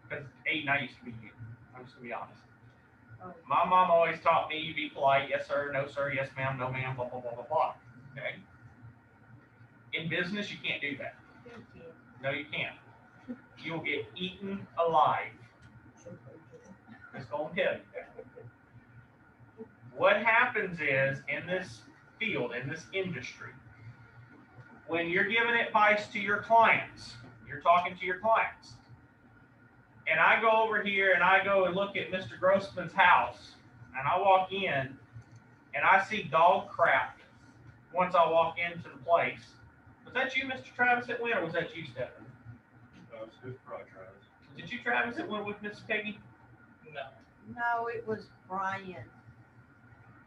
because Aiden, I used to be you. I'm just gonna be honest. My mom always taught me, you be polite, yes sir, no sir, yes ma'am, no ma'am, blah, blah, blah, blah, blah. Okay? In business, you can't do that. No, you can't. You'll get eaten alive. Just go ahead. What happens is, in this field, in this industry, when you're giving advice to your clients, you're talking to your clients, and I go over here and I go and look at Mr. Grossman's house, and I walk in and I see dog crap once I walk into the place. Was that you, Mr. Travis, that went, or was that you, Stephanie? That was good progress. Did you, Travis, that went with Miss Peggy? No. No, it was Brian.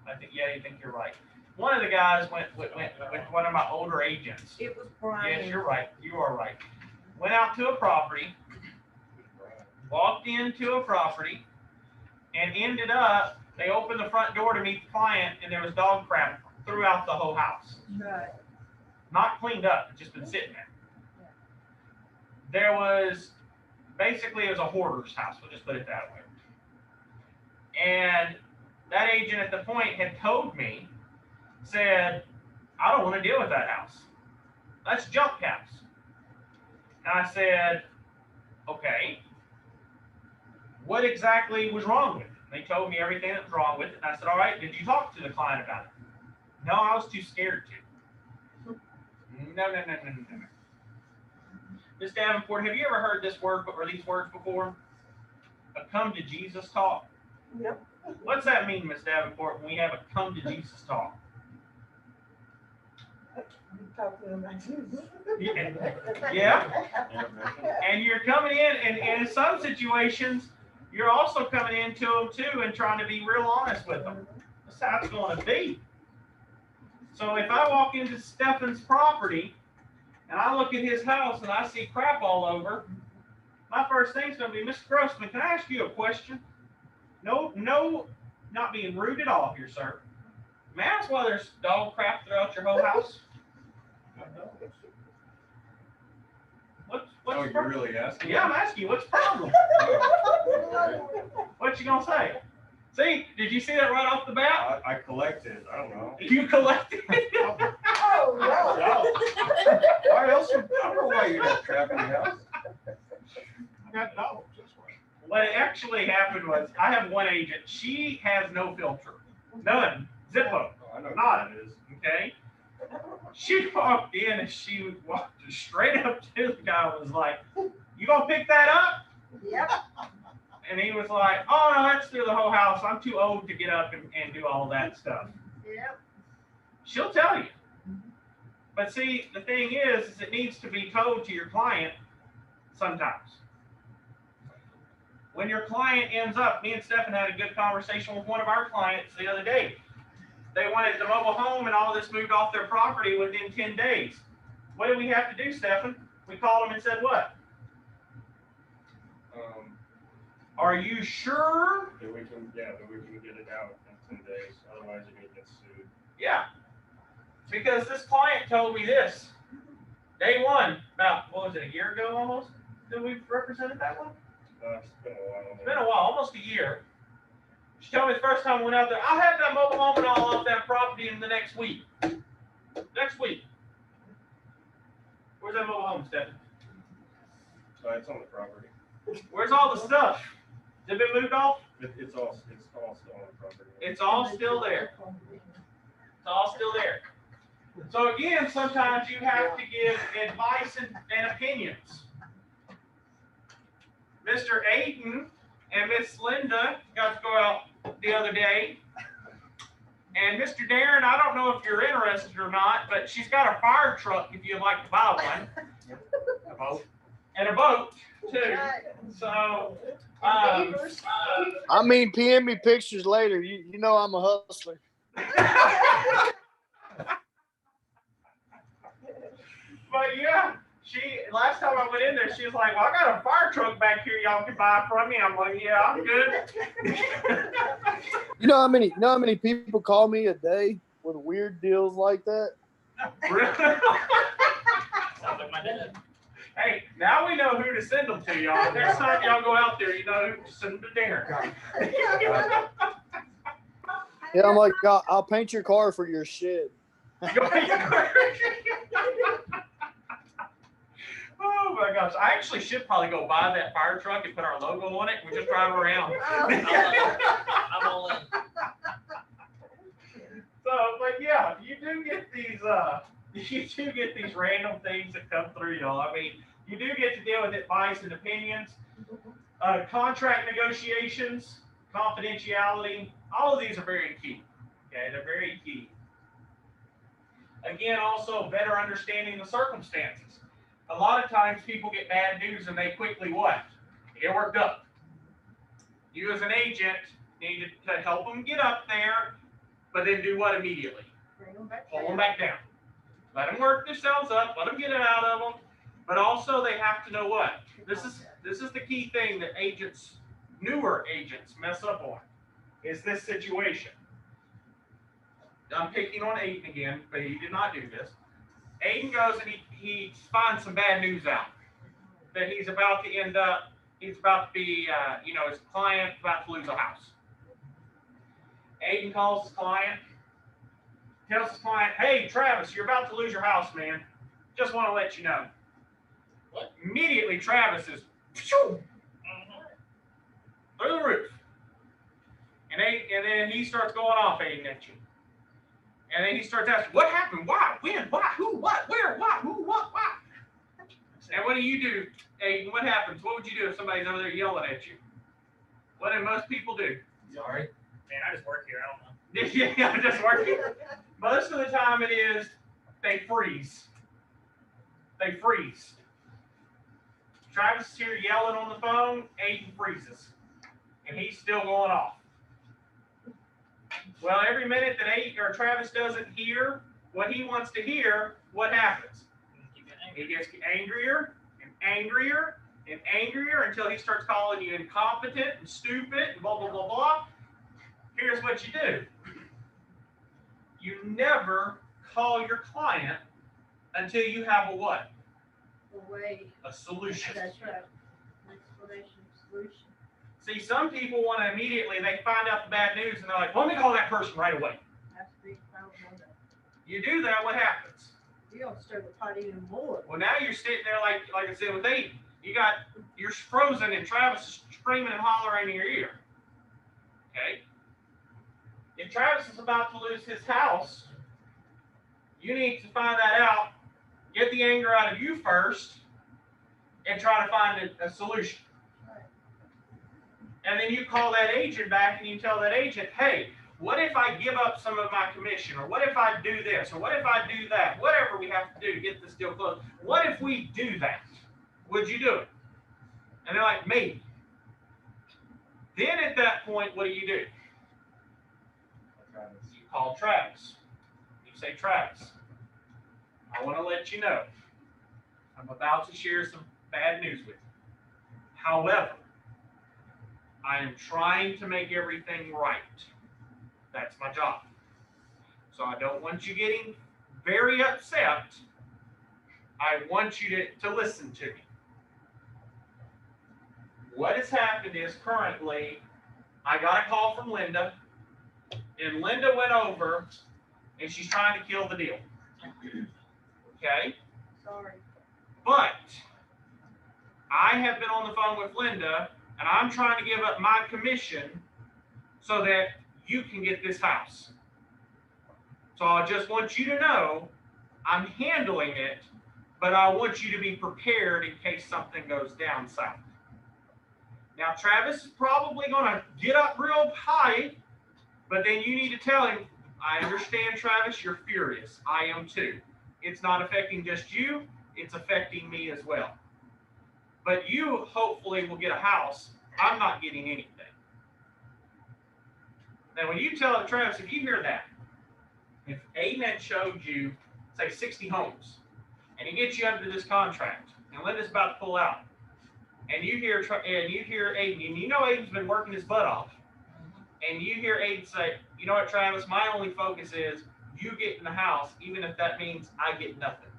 I think, yeah, you think you're right. One of the guys went with one of my older agents. It was Brian. Yes, you're right. You are right. Went out to a property, walked into a property, and ended up They opened the front door to meet the client, and there was dog crap throughout the whole house. Right. Not cleaned up, just been sitting there. There was, basically it was a hoarder's house, we'll just put it that way. And that agent at the point had told me, said, I don't want to deal with that house. That's junk house. And I said, okay, what exactly was wrong with it? They told me everything that was wrong with it. And I said, all right, did you talk to the client about it? No, I was too scared to. No. Ms. Davenport, have you ever heard this word or these words before? A come to Jesus talk? Yep. What's that mean, Ms. Davenport, when we have a come to Jesus talk? Talking about Jesus. Yeah. And you're coming in, and in some situations, you're also coming into them too and trying to be real honest with them. That's how it's going to be. So if I walk into Stefan's property and I look at his house and I see crap all over, my first thing's going to be, Mr. Grossman, can I ask you a question? No, not being rude at all here, sir. May I ask why there's dog crap throughout your whole house? What's Oh, the you're really asking? Yeah, I'm asking you, what's the problem? What you gonna say? See, did you see that right off the bat? I collected, I don't know. You collected it. Oh, no. Why else would, I don't know why you got crap in your house. I got dogs, that's why. What actually happened was, I have one agent, she has no filter. None. Zippo. Oh, I know Not. what it is. Okay? She walked in and she walked straight up to the guy and was like, you gonna pick that up? Yep. And he was like, oh no, that's through the whole house. I'm too old to get up and do all that stuff. Yep. She'll tell you. But see, the thing is it needs to be told to your client sometimes. When your client ends up, me and Stefan had a good conversation with one of our clients the other day. They wanted the mobile home and all this moved off their property within 10 days. What did we have to do, Stefan? We called them and said what? Are you sure? That we can get it out in 10 days, otherwise you're gonna get sued. Yeah. Because this client told me this. Day one, about, what was it, a year ago almost? That we represented that one? It's been a while. It's been a while, almost a year. She told me the first time we went out there, I'll have that mobile home and all off that property in the next week. Next week. Where's that mobile home, Stephen? It's on the property. Where's all the stuff? Has it been moved off? It's all still on the property. It's all still there. It's all still there. So again, sometimes you have to give advice and opinions. Mr. Aiden and Miss Linda got to go out the other day. And Mr. Darren, I don't know if you're interested or not, but she's got a fire truck if you'd like to buy one. A boat? And a boat, too. So, I mean, PM me pictures later. You know I'm a hustler. But yeah, last time I went in there, she was like, well, I got a fire truck back here y'all can buy from me. I'm like, yeah, I'm good. You know how many people call me a day with weird deals like that? Sounds like my dad. Hey, now we know who to send them to, y'all. Next time y'all go out there, you know who to send them to dinner. Yeah, I'm like, I'll paint your car for your shed. Oh my gosh, I actually should probably go buy that fire truck and put our logo on it and we just drive around. I'm all in. So, but yeah, you do get these random things that come through, y'all. I mean, you do get to deal with advice and opinions, contract negotiations, confidentiality. All of these are very key. Okay, they're very key. Again, also better understanding the circumstances. A lot of times people get bad news and they quickly what? They get worked up. You as an agent need to help them get up there, but then do what immediately? Pull them back down. Let them work themselves up. Let them get it out of them. But also they have to know what? This is the key thing that newer agents mess up on. is this situation. I'm picking on Aiden again, but he did not do this. Aiden goes and he finds some bad news out that he's about to end up, he's about to be, his client about to lose a house. Aiden calls his client, tells his client, hey, Travis, you're about to lose your house, man. Just want to let you know. What? Immediately, Travis is through the roof. And then he starts going off, Aiden, at you. And then he starts asking, what happened? Why? When? Why? Who? What? Where? Why? Who? What? Why? And what do you do, Aiden? What happens? What would you do if somebody's over there yelling at you? What do most people do? Sorry. Man, I just work here. I don't know. Yeah, just working. Most of the time it is they freeze. They freeze. Travis is here yelling on the phone, Aiden freezes. And he's still going off. Well, every minute that Travis doesn't hear what he wants to hear, what happens? He gets angrier and angrier and angrier until he starts calling you incompetent and stupid and blah, blah, blah, blah. Here's what you do. You never call your client until you have a what? A solution. That's right. Explanation, solution. See, some people want to immediately, they find out the bad news and they're like, well, let me call that person right away. Has to be found on that. You do that, what happens? You don't stir the pot even more. Well, now you're sitting there like I said with Aiden. You're frozen and Travis is screaming and hollering in your ear. Okay? If Travis is about to lose his house, you need to find that out, get the anger out of you first, and try to find a solution. And then you call that agent back and you tell that agent, hey, what if I give up some of my commission? Or what if I do this? Or what if I do that? Whatever we have to do to get this deal closed. What if we do that? Would you do it? And they're like, maybe. Then at that point, what do? You call Travis. You say, Travis, I want to let you know I'm about to share some bad news with you. However, I am trying to make everything right. That's my job. So I don't want you getting very upset. I want you to listen to me. What has happened is currently, I got a call from Linda, and Linda went over, and she's trying to kill the deal. Okay? Sorry. But I have been on the phone with Linda, and I'm trying to give up my commission so that you can get this house. So I just want you to know I'm handling it, but I want you to be prepared in case something goes down south. Now, Travis is probably going to get up real high, but then you need to tell him, I understand, Travis, you're furious. I am too. It's not affecting just you, it's affecting me as well. But you hopefully will get a house. I'm not getting anything. Now, when you tell Travis, if you hear that, if Aiden showed you, say, 60 homes, and he gets you under this contract, and Linda's about to pull out, and you hear Aiden, and you know Aiden's been working his butt off, and you hear Aiden say, you know what, Travis, my only focus is you get in the house, even if that means I get nothing.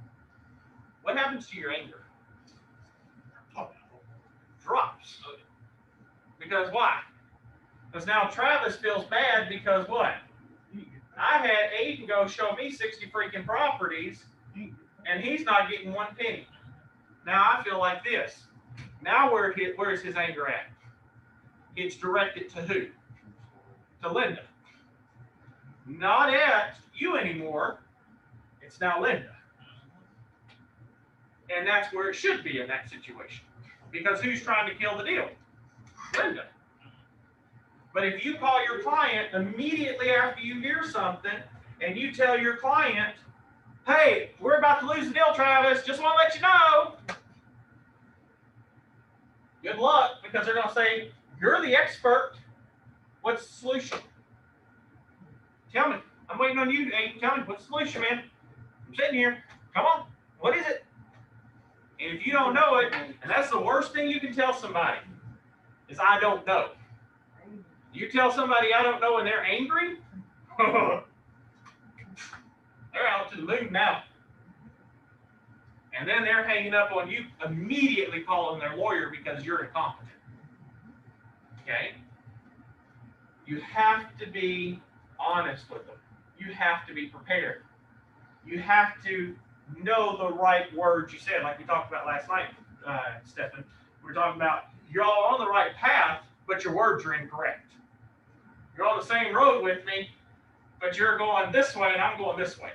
What happens to your anger? Drops. Because why? Because now Travis feels bad because what? I had Aiden go show me 60 freaking properties, and he's not getting one penny. Now I feel like this. Now where's his anger at? It's directed to who? To Linda. Not at you anymore. It's now Linda. And that's where it should be in that situation. Because who's trying to kill the deal? Linda. But if you call your client immediately after you hear something and you tell your client, hey, we're about to lose the deal, Travis, just want to let you know. Good luck, because they're going to say, you're the expert. What's the solution? Tell me. I'm waiting on you, Aiden. Tell me, what's the solution, man? I'm sitting here. Come on. What is it? And if you don't know it, and that's the worst thing you can tell somebody, is I don't know. You tell somebody I don't know and they're angry, they're out to the moon now. And then they're hanging up on you, immediately calling their lawyer because you're incompetent. Okay? You have to be honest with them. You have to be prepared. You have to know the right words you said, like we talked about last night, Stephen. We're talking about you're all on the right path, but your words are incorrect. You're on the same road with me, but you're going this way and I'm going this way.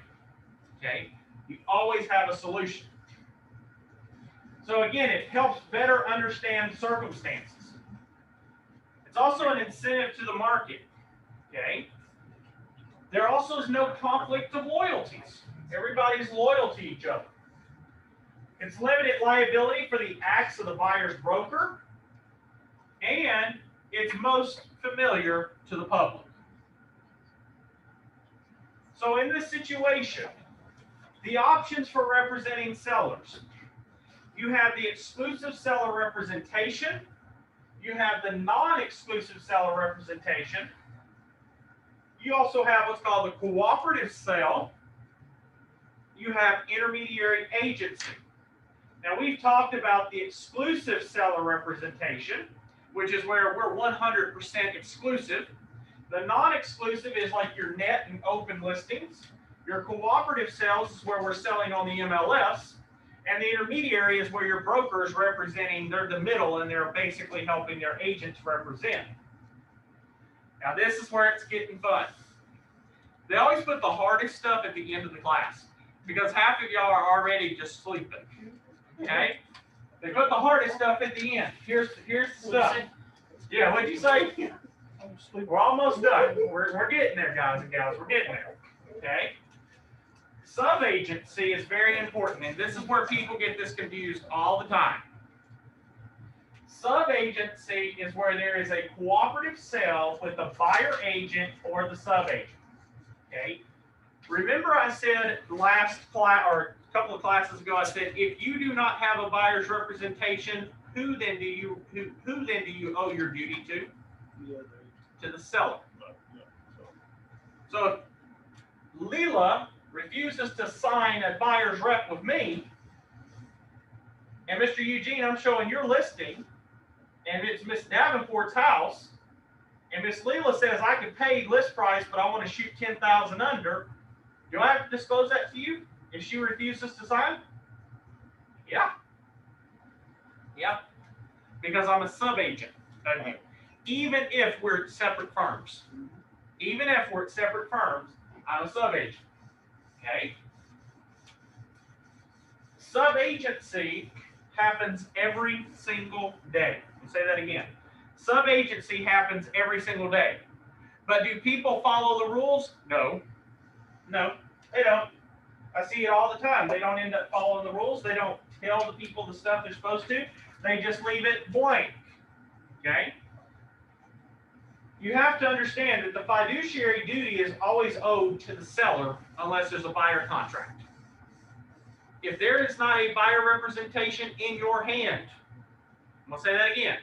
Okay? You always have a solution. So again, it helps better understand circumstances. It's also an incentive to the market. Okay? There also is no conflict of loyalties. Everybody's loyal to each other. It's limited liability for the acts of the buyer's broker, and it's most familiar to the public. So in this situation, the options for representing sellers. You have the exclusive seller representation. You have the non-exclusive seller representation. You also have what's called the cooperative sale. You have intermediary agency. Now we've talked about the exclusive seller representation, which is where we're 100% exclusive. The non-exclusive is like your net and open listings. Your cooperative sales is where we're selling on the MLS. And the intermediary is where your broker is representing, they're the middle and they're basically helping their agents represent. Now this is where it's getting fun. They always put the hardest stuff at the end of the class because half of y'all are already just sleeping. Okay? They put the hardest stuff at the end. Here's the stuff. Yeah, what'd you say? We're almost done. We're getting there, guys and gals. We're getting there. Okay? Sub-agency is very important, and this is where people get this confused all the time. Sub-agency is where there is a cooperative sale with the buyer agent or the sub-agent. Okay? Remember I said last class or a couple of classes ago, I said if you do not have a buyer's representation, who then do you owe your duty to? To the seller. So if Leela refuses to sign a buyer's rep with me, and Mr. Eugene, I'm showing your listing, and it's Miss Davenport's house, and Miss Leela says I could pay list price, but I want to shoot 10,000 under. Do I have to disclose that to you if she refuses to sign? Yeah. Yeah. Because I'm a sub-agent of you. Even if we're separate firms. Even if we're separate firms, I'm a sub-agent. Okay? Sub-agency happens every single day. I'll say that again. Sub-agency happens every single day. But do people follow the rules? No. No, they don't. I see it all the time. They don't end up following the rules. They don't tell the people the stuff they're supposed to. They just leave it blank. Okay? You have to understand that the fiduciary duty is always owed to the seller unless there's a buyer contract. If there is not a buyer representation in your hand, I'm going to say that again.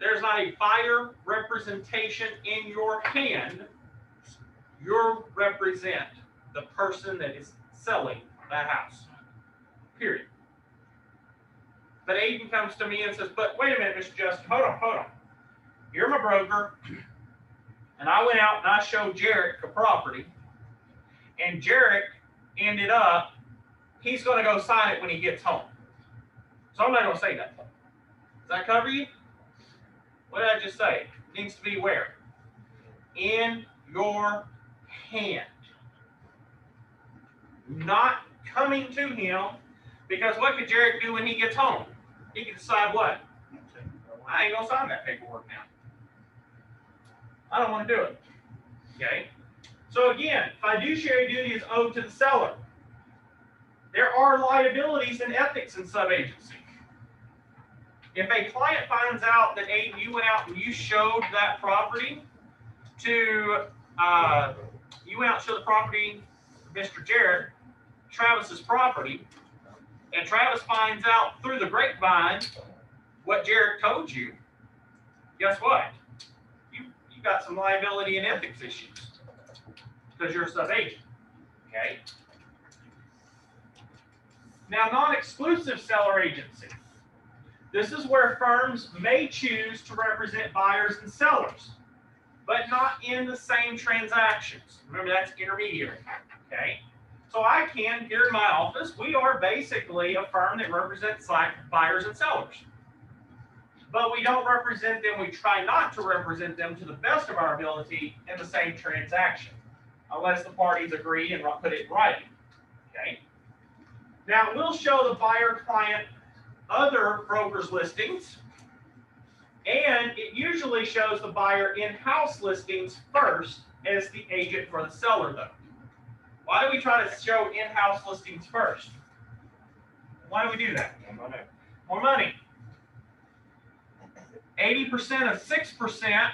There's not a buyer representation in your hand, you represent the person that is selling that house. Period. But Aiden comes to me and says, but wait a minute, Mr. Justin, hold on. You're my broker. And I went out and I showed Jarek a property. And Jarek ended up, he's going to go sign it when he gets home. So I'm not going to say that. Does that cover you? What did I just say? It needs to be where? In your hand. Not coming to him, because what could Jarek do when he gets home? He can decide what? I ain't going to sign that paperwork now. I don't want to do it. Okay? So again, fiduciary duty is owed to the seller. There are liabilities and ethics in sub-agency. If a client finds out that Aiden, you went out and you showed that property to, you went out and showed the property, Mr. Jarrett, Travis's property, and Travis finds out through the grapevine what Jarrett told you, guess what? You got some liability and ethics issues because you're a sub-agent, okay? Now, non-exclusive seller agency. This is where firms may choose to represent buyers and sellers, but not in the same transactions. Remember, that's intermediary, okay? So I can, here in my office, we are basically a firm that represents buyers and sellers. But we don't represent them, we try not to represent them to the best of our ability in the same transaction, unless the parties agree and put it in writing, okay? Now, we'll show the buyer client other brokers' listings, and it usually shows the buyer in-house listings first as the agent for the seller, though. Why do we try to show in-house listings first? Why do we do that? More money. 80% of 6%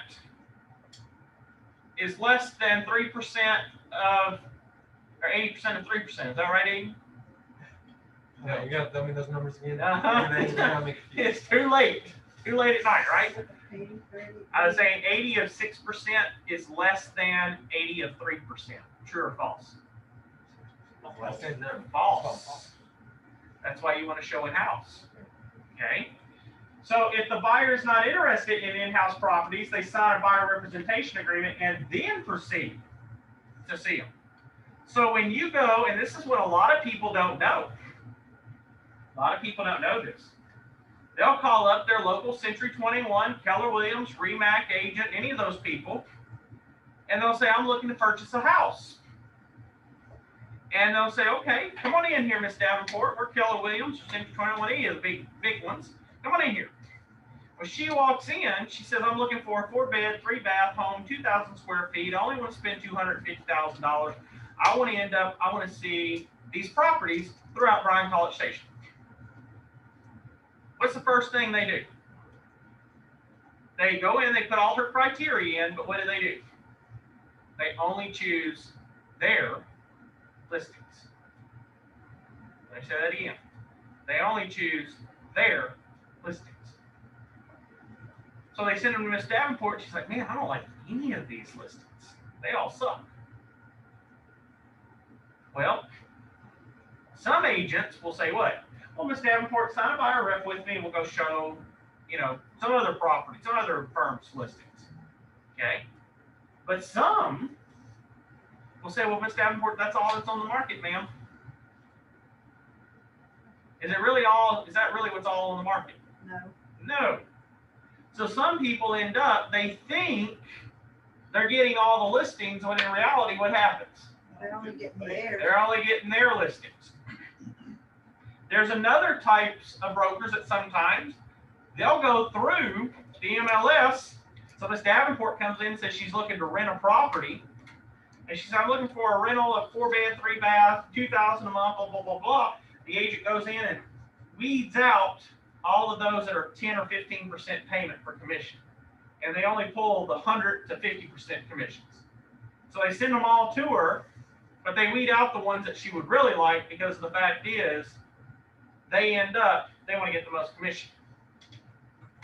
is less than 3% of, or 80% of 3%. Is that right, Aiden? No, you gotta tell me those numbers again. Uh-huh. It's too late. Too late at night, right? I was saying 80 of 6% is less than 80 of 3%. True or false? I said no. False. That's why you want to show in-house. Okay? So if the buyer is not interested in in-house properties, they sign a buyer representation agreement and then proceed to see them. So when you go, and this is what a lot of people don't know. A lot of people don't know this. They'll call up their local Century 21, Keller Williams, RE/MAX agent, any of those people, and they'll say, I'm looking to purchase a house. And they'll say, okay, come on in here, Miss Davenport. We're Keller Williams, Century 21, any of the big ones. Come on in here. When she walks in, she says, I'm looking for a 4-bed, 3-bath home, 2,000 square feet. I only want to spend $250,000. I want to see these properties throughout Bryan College Station. What's the first thing they do? They go in, they put all her criteria in, but what do? They only choose their listings. Let me say that again. They only choose their listings. So they send them to Miss Davenport. She's like, man, I don't like any of these listings. They all suck. Well, some agents will say what? Well, Miss Davenport, sign a buyer rep with me and we'll go show, some other property, some other firms' listings. Okay? But some will say, well, Miss Davenport, that's all that's on the market, ma'am. Is that really what's all on the market? No. No. So some people end up, they think they're getting all the listings, when in reality, what happens? They're only getting theirs. They're only getting their listings. There's another types of brokers that sometimes they'll go through the MLS. So Miss Davenport comes in and says she's looking to rent a property. And she says, I'm looking for a rental of 4-bed, 3-bath, $2,000 a month, blah, blah, blah, blah. The agent goes in and weeds out all of those that are 10 or 15% payment for commission. And they only pull the 100 to 50% commissions. So they send them all to her, but they weed out the ones that she would really like because the fact is, they want to get the most commission.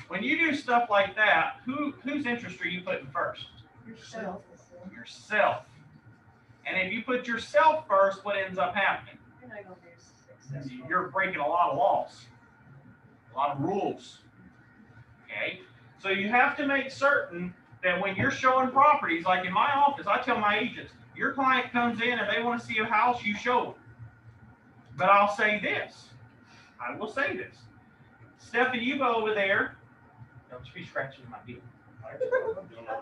When you do stuff like that, whose interest are you putting first? Yourself. Yourself. And if you put yourself first, what ends up happening? You're not gonna be successful. You're breaking a lot of laws, a lot of rules. Okay? So you have to make certain that when you're showing properties, like in my office, I tell my agents, your client comes in and they want to see a house, you show them. But I'll say this. I will say this. Stephen, you go over there. Don't you be scratching my deal.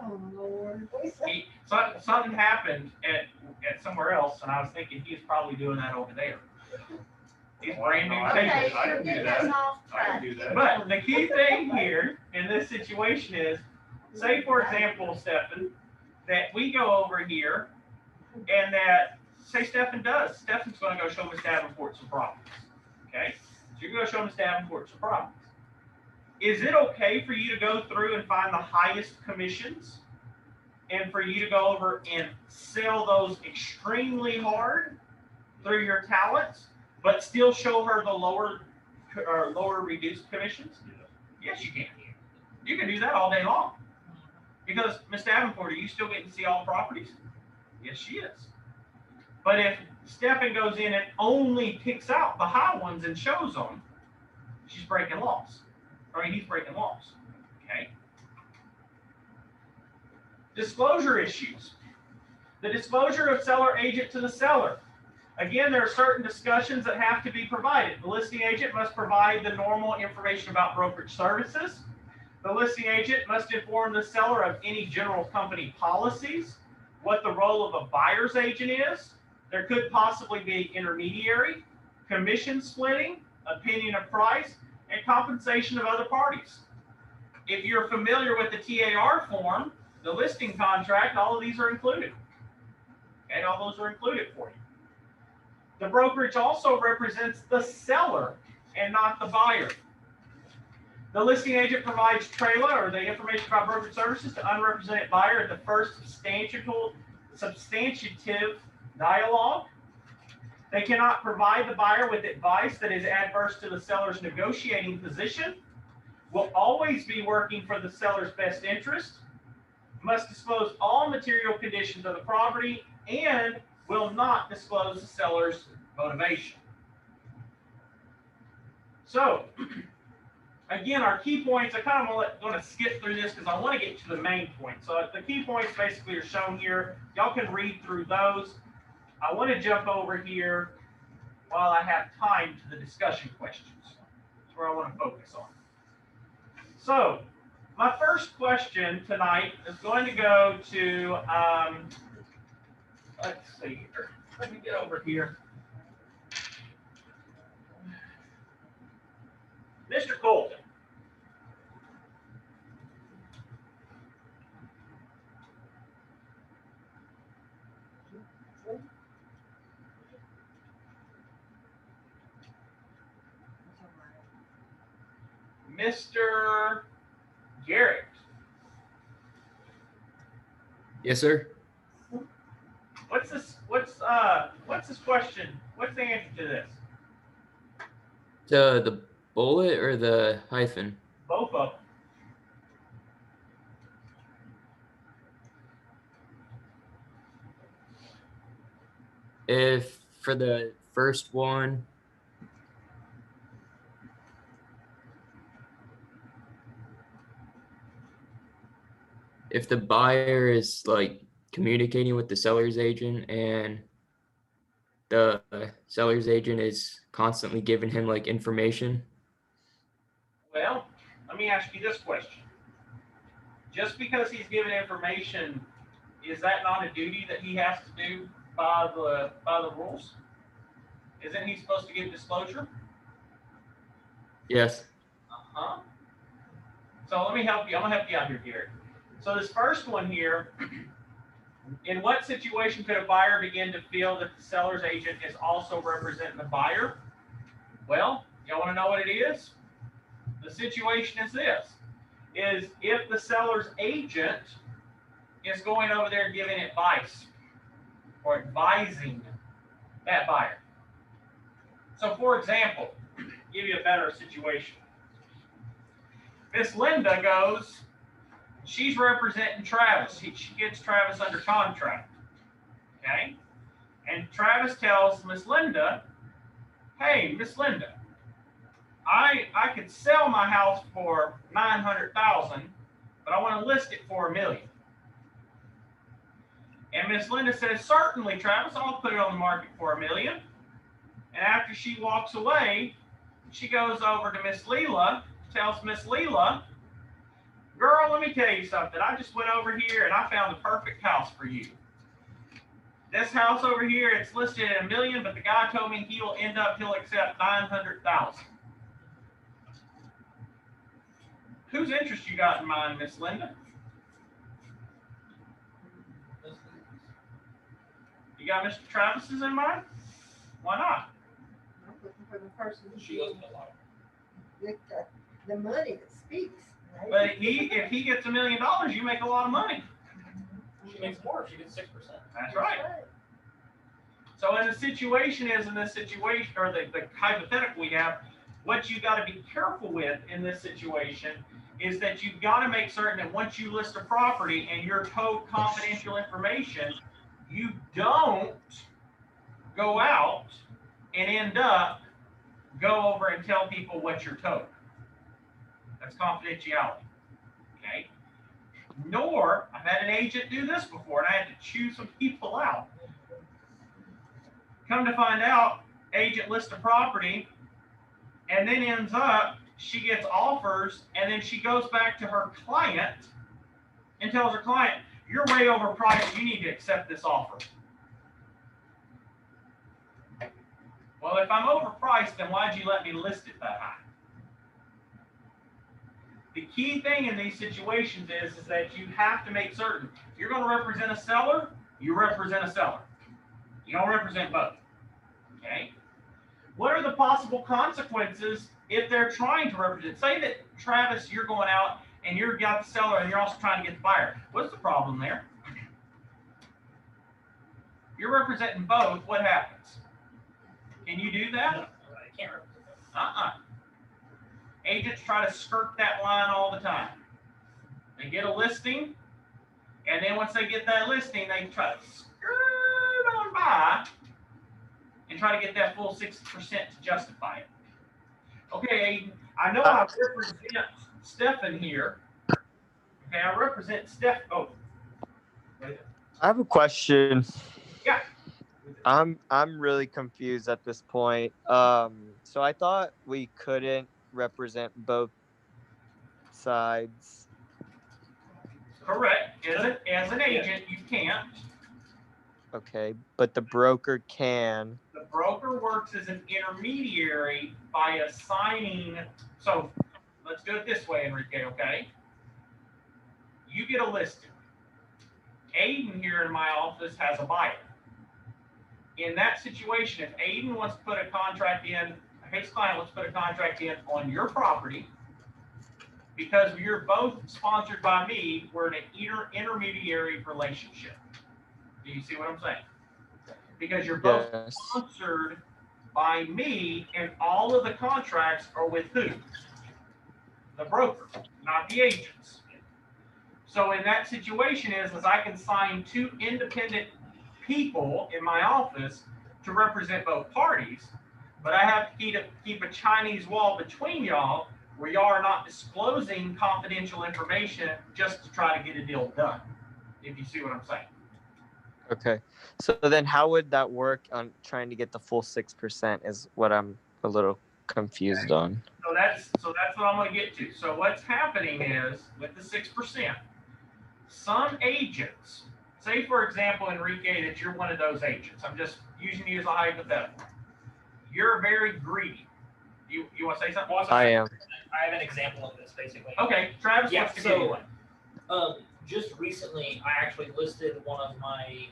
Oh, Lord. Something happened at somewhere else, and I was thinking he's probably doing that over there. These brand new Okay, tables. I you're can do getting that. us off I can track. do that. But the key thing here in this situation is, say for example, Stephen, that we go over here and that, say Stephen's going to go show Miss Davenport some properties. Okay? So you're going to show Miss Davenport some properties. Is it okay for you to go through and find the highest commissions and for you to go over and sell those extremely hard through your talents, but still show her the lower reduced commissions? Yes, you can. You can do that all day long. Because Miss Davenport, are you still getting to see all properties? Yes, she is. But if Stephen goes in and only picks out the high ones and shows them, she's breaking laws. Or he's breaking laws. Okay. Disclosure issues. The disclosure of seller agent to the seller. Again, there are certain discussions that have to be provided. The listing agent must provide the normal information about brokerage services. The listing agent must inform the seller of any general company policies, what the role of a buyer's agent is. There could possibly be intermediary, commission splitting, opinion of price, and compensation of other parties. If you're familiar with the TAR form, the listing contract, all of these are included. Okay, all those are included for you. The brokerage also represents the seller and not the buyer. The listing agent provides TRAILA, or the information about brokerage services, to unrepresented buyer at the first substantive dialogue. They cannot provide the buyer with advice that is adverse to the seller's negotiating position. Will always be working for the seller's best interest. Must disclose all material conditions of the property and will not disclose the seller's motivation. So, again, our key points, I kind of want to skip through this because I want to get to the main point. So the key points basically are shown here. Y'all can read through those. I want to jump over here while I have time to the discussion questions. That's where I want to focus on. So, my first question tonight is going to go to, let's see here. Let me get over here. Mr. Colton. Mr. Garrett. Yes, sir. What's this question? What's the answer to this? The bullet or the hyphen? Both of them. If for the first one, if the buyer is like communicating with the seller's agent and the seller's agent is constantly giving him like information. Well, let me ask you this question. Just because he's given information, is that not a duty that he has to do by the rules? Isn't he supposed to give disclosure? Yes. Uh-huh. So let me help you. I'm gonna help you out here, Garrett. So this first one here, in what situation could a buyer begin to feel that the seller's agent is also representing the buyer? Well, y'all want to know what it is? The situation is this, is if the seller's agent is going over there giving advice or advising that buyer. So for example, give you a better situation. Miss Linda goes, she's representing Travis. She gets Travis under contract, okay? And Travis tells Miss Linda, hey, Miss Linda, I could sell my house for $900,000, but I want to list it for $1 million. And Miss Linda says, certainly, Travis, I'll put it on the market for $1 million. And after she walks away, she goes over to Miss Leela, tells Miss Leela, girl, let me tell you something. I just went over here and I found the perfect house for you. This house over here, it's listed at $1 million, but the guy told me he'll accept $900,000. Whose interest you got in mind, Miss Linda? You got Mr. Travis's in mind? Why not? I'm looking for the person She wasn't allowed. with the money that speaks. Right? But if he gets $1 million, you make a lot of money. She makes more. She gets 6%. That's right. So in this situation, or the hypothetical we have, what you got to be careful with in this situation is that you've got to make certain that once you list a property and you're told confidential information, you don't go out and end up go over and tell people what you're told. That's confidentiality. Okay? Nor, I've had an agent do this before, and I had to chew some people out. Come to find out, agent lists a property, and then ends up, she gets offers, and then she goes back to her client and tells her client, you're way overpriced, you need to accept this offer. Well, if I'm overpriced, then why'd you let me list it that high? The key thing in these situations is that you have to make certain, if you're going to represent a seller, you represent a seller. You don't represent both. Okay? What are the possible consequences if they're trying to represent? Say that, Travis, you're going out and you've got the seller and you're also trying to get the buyer. What's the problem there? You're representing both. What happens? Can you do that? No, I can't represent that. Agents try to skirt that line all the time. They get a listing, and then once they get that listing, they try to skirt on by and try to get that full 60% to justify it. Okay, Aiden, I know I represent Stefan here. Okay, I represent Steph. Oh, I have a question. yeah. I'm really confused at this point. So I thought we couldn't represent both sides. Correct. As an agent, you can't. Okay, but the broker can. The broker works as an intermediary by assigning. So let's do it this way, Enrique, okay? You get a listing. Aiden here in my office has a buyer. In that situation, if Aiden wants to put a contract in, his client wants to put a contract in on your property, because you're both sponsored by me, we're in an intermediary relationship. Do you see what I'm saying? Because you're both Yes. sponsored by me, and all of the contracts are with who? The broker, not the agents. So in that situation is I can sign two independent people in my office to represent both parties, but I have to keep a Chinese wall between y'all where y'all are not disclosing confidential information just to try to get a deal done, if you see what I'm saying. Okay. So then how would that work on trying to get the full 6% is what I'm a little confused on. So that's what I'm going to get to. So what's happening is with the 6%, some agents, say for example, Enrique, that you're one of those agents. I'm just using you as a hypothetical. You're very greedy. You want to say something? I am. I have an example of this, basically. Okay, Travis Yeah, wants to give you so, one. just recently, I actually listed one of my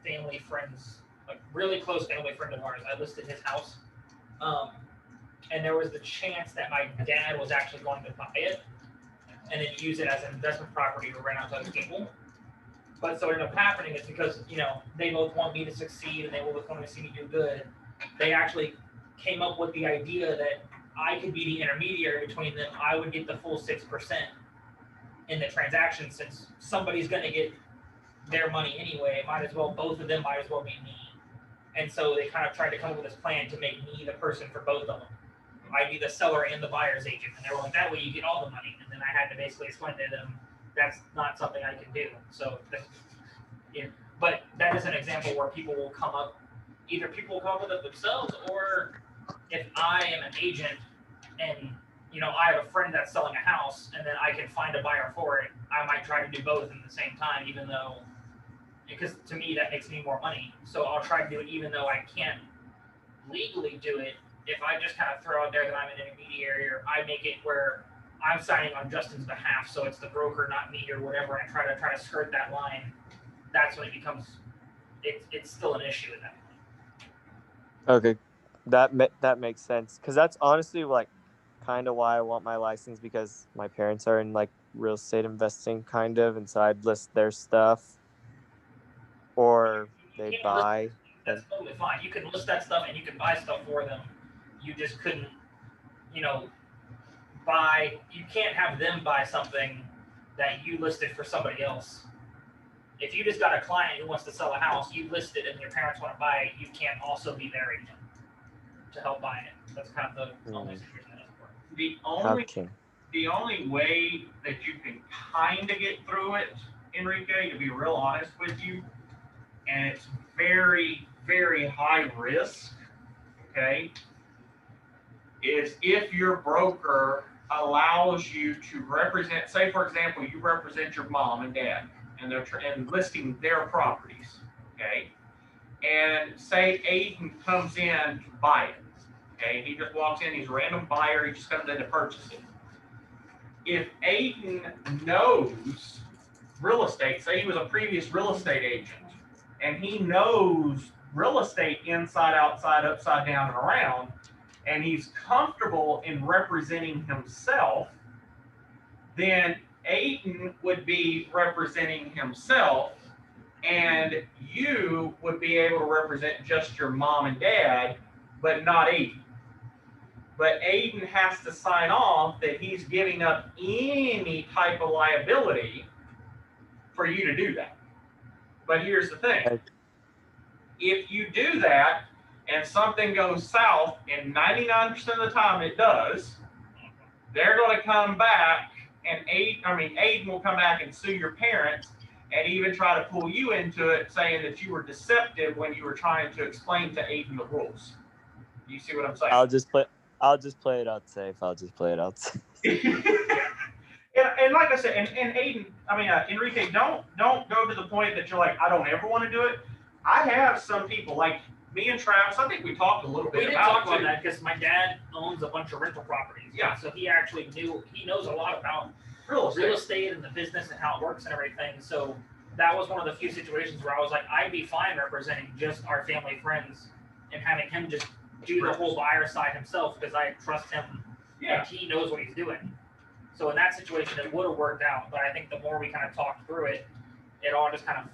family friends, like really close family friend of ours. I listed his house. And there was the chance that my dad was actually going to buy it and then use it as an investment property to rent out to other people. But so what ended up happening is because, they both want me to succeed and they both want to see me do good, they actually came up with the idea that I could be the intermediary between them. I would get the full 6% in the transaction, since somebody's going to get their money anyway. Both of them might as well be me. And so they kind of tried to come up with this plan to make me the person for both of them. I'd be the seller and the buyer's agent. And they were like, that way you get all the money. And then I had to basically explain to them, that's not something I can do. So, but that is an example where people will come up, either people will come up with it themselves, or if I am an agent and, I have a friend that's selling a house and then I can find a buyer for it, I might try to do both at the same time, even though, because to me that makes me more money. So I'll try to do it even though I can't legally do it. If I just kind of throw out there that I'm an intermediary, or I make it where I'm signing on Justin's behalf, so it's the broker, not me, or whatever, and I try to skirt that line, that's when it becomes, it's still an issue at that point. Okay. That makes sense. Because that's honestly kind of why I want my license, because my parents are in real estate investing kind of, and so I'd list their stuff or they'd buy. That's totally fine. You can list that stuff and you can buy stuff for them. You just couldn't, you can't have them buy something that you listed for somebody else. If you just got a client who wants to sell a house, you list it and your parents want to buy it, you can't also be their agent to help buy it. That's kind of the only situation that doesn't work. The only way that you can kind of get through it, Enrique, to be real honest with you, and it's very, very high risk, okay, is if your broker allows you to represent, say for example, you represent your mom and dad, and they're and listing their properties, okay, and say Aiden comes in to buy it, okay, he just walks in, he's a random buyer, he just comes in to purchase it. If Aiden knows real estate, say he was a previous real estate agent, and he knows real estate inside, outside, upside down, and around, and he's comfortable in representing himself, then Aiden would be representing himself, and you would be able to represent just your mom and dad, but not Aiden. But Aiden has to sign off that he's giving up any type of liability for you to do that. But here's the thing. If you do that and something goes south, and 99% of the time it does, they're going to come back and Aiden will come back and sue your parents and even try to pull you into it, saying that you were deceptive when you were trying to explain to Aiden the rules. You see what I'm saying? I'll just play it out safe. And like I said, and Aiden, Enrique, don't go to the point that you're like, I don't ever want to do it. I have some people like me and Travis. I think we talked a little bit about that because my dad owns a bunch of rental properties. Yeah. So he actually knows a lot about real estate and the business and how it works and everything. So that was one of the few situations where I was like, I'd be fine representing just our family friends and having him just do the whole buyer side himself because I trust him and he knows what he's doing. So in that situation, it would have worked out. But I think the more we kind of talked through it, it all just kind of,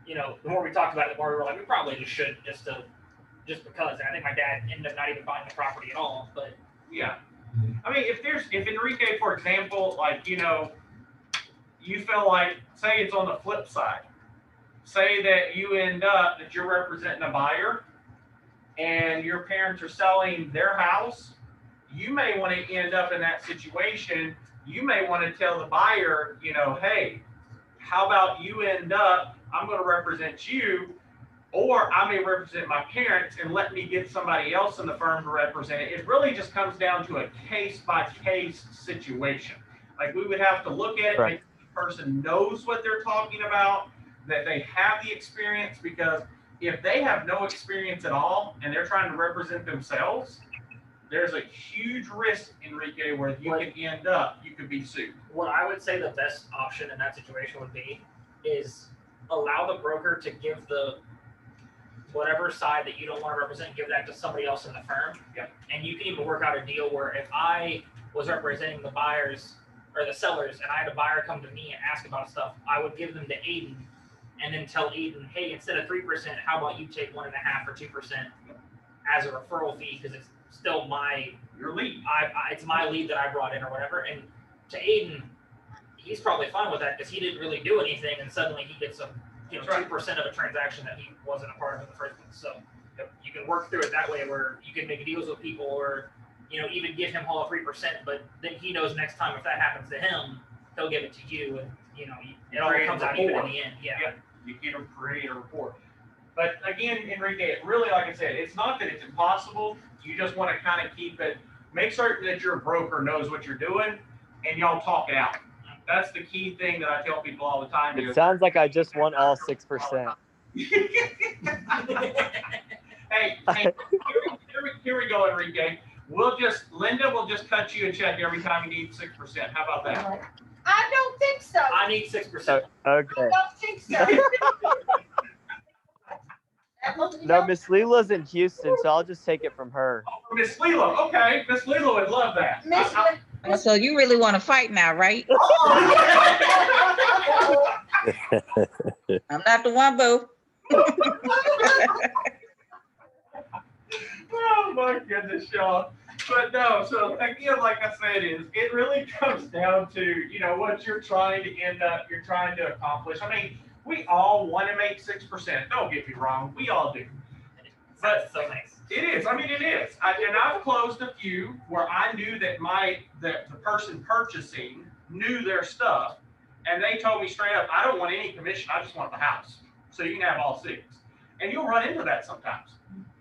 the more we talked about it, the more we were like, we probably just should just because. And I think my dad ended up not even buying the property at all. But yeah, if Enrique, for example, like you feel like, say it's on the flip side, say that you end up that you're representing a buyer, and your parents are selling their house, you may want to end up in that situation. You may want to tell the buyer, hey, how about you end up, I'm going to represent you, or I may represent my parents and let me get somebody else in the firm to represent it. It really just comes down to a case-by-case situation. Like we would have to look at it, make sure the person knows what they're talking about, that they have the experience, because if they have no experience at all and they're trying to represent themselves, there's a huge risk, Enrique, where you could be sued. What I would say the best option in that situation would be is allow the broker to give the whatever side that you don't want to represent, give that to somebody else in the firm. Yep. And you can even work out a deal where if I was representing the buyers or the sellers and I had a buyer come to me and ask about stuff, I would give them to Aiden and then tell Aiden, hey, instead of 3%, how about you take 1.5 or 2% as a referral fee, because it's still your lead. It's my lead that I brought in or whatever. And to Aiden, he's probably fine with that because he didn't really do anything, and suddenly he gets 2% of a transaction that he wasn't a part of in the first place. So you can work through it that way, where you can make deals with people, or even give him all 3%, but then he knows next time if that happens to him, he'll give it to you, and it all comes out even in the end. Yeah. You get him create a report. But again, Enrique, it really, like I said, it's not that it's impossible. You just want to kind of keep it, make certain that your broker knows what you're doing and y'all talk it out. That's the key thing that I tell people all the time. It sounds like I just won all 6%. Hey, here we go, Enrique. Linda will just cut you a check every time you need 6%. How about that? I don't think so. I need 6%. Okay. I don't think so. No, Miss Leela's in Houston, so I'll just take it from her. Oh, Miss Leela, okay. Miss Leela would love that. So you really want to fight now, right? I'm not the one, boo. Oh my goodness, y'all. But no, so again, like I said, it really comes down to, you know, what you're trying to accomplish. I mean, we all want to make 6%. Don't get me wrong, we all do. But So nice. it is. I mean, it is. And I've closed a few where I knew that the person purchasing knew their stuff, and they told me straight up, I don't want any commission. I just want the house. So you can have all 6. And you'll run into that sometimes.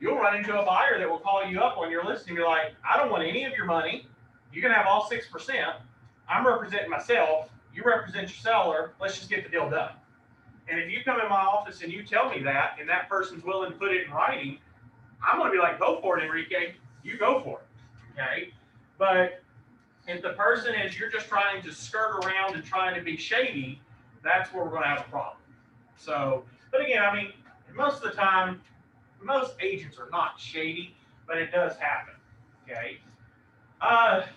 You'll run into a buyer that will call you up when you're listening. You're like, I don't want any of your money. You can have all 6%. I'm representing myself. You represent your seller. Let's just get the deal done. And if you come in my office and you tell me that, and that person's willing to put it in writing, I'm going to be like, go for it, Enrique. You go for it. Okay. But if the person is, you're just trying to skirt around and trying to be shady, that's where we're going to have a problem. So, but again, I mean, most of the time, most agents are not shady, but it does happen. Okay.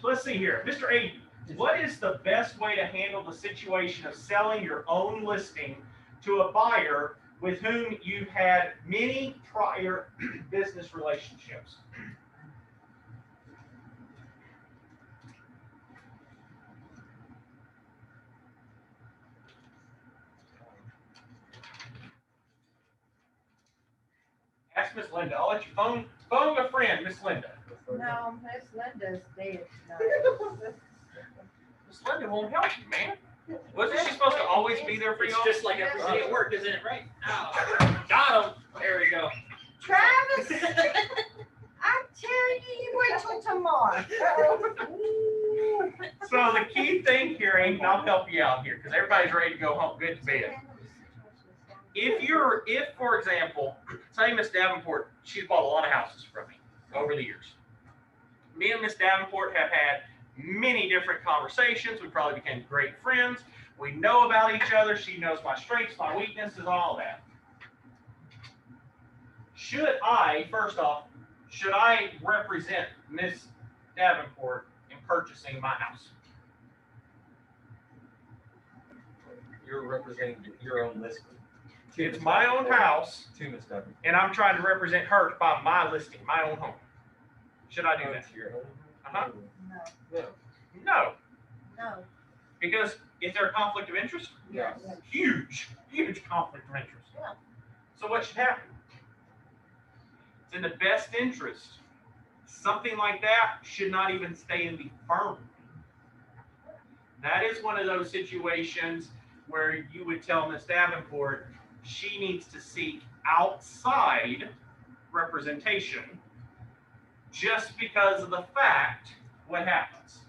Let's see here. Mr. Aiden, what is the best way to handle the situation of selling your own listing to a buyer with whom you've had many prior business relationships? Ask Miss Linda. I'll let you phone a friend, Miss Linda. No, Miss Linda's dead tonight. Miss Linda won't help you, man. Wasn't she supposed to always be there for It's y'all? just like every day at work, isn't it? Right? Oh, got him. There we go. Travis, I tell you, you wait till tomorrow. So the key thing here, Aiden, I'll help you out here because everybody's ready to go home, good to bed. If for example, say Miss Davenport, she's bought a lot of houses from me over the years. Me and Miss Davenport have had many different conversations. We probably became great friends. We know about each other. She knows my strengths, my weaknesses, all that. First off, should I represent Miss Davenport in purchasing my house? You're representing your own listing. It's my own house, To Ms. Davenport. and I'm trying to represent her to buy my listing, my own home. Should I do that? Uh-huh. No. No, No, because is there a conflict of interest? Yeah. Huge conflict of interest. Yeah. So what should happen? It's in the best interest. Something like that should not even stay in the firm. That is one of those situations where you would tell Ms. Davenport she needs to seek outside representation just because of the fact what happens.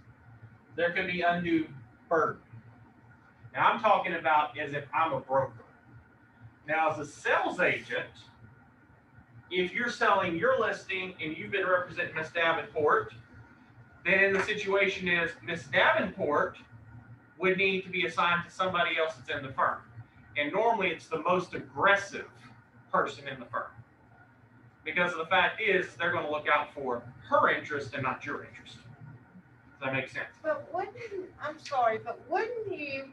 There can be undue burden. Now I'm talking about as if I'm a broker. Now as a sales agent, if you're selling your listing and you've been representing Ms. Davenport, then the situation is Ms. Davenport would need to be assigned to somebody else that's in the firm. And normally it's the most aggressive person in the firm. Because the fact is, they're going to look out for her interest and not your interest. Does that make sense? but I'm sorry, but wouldn't you,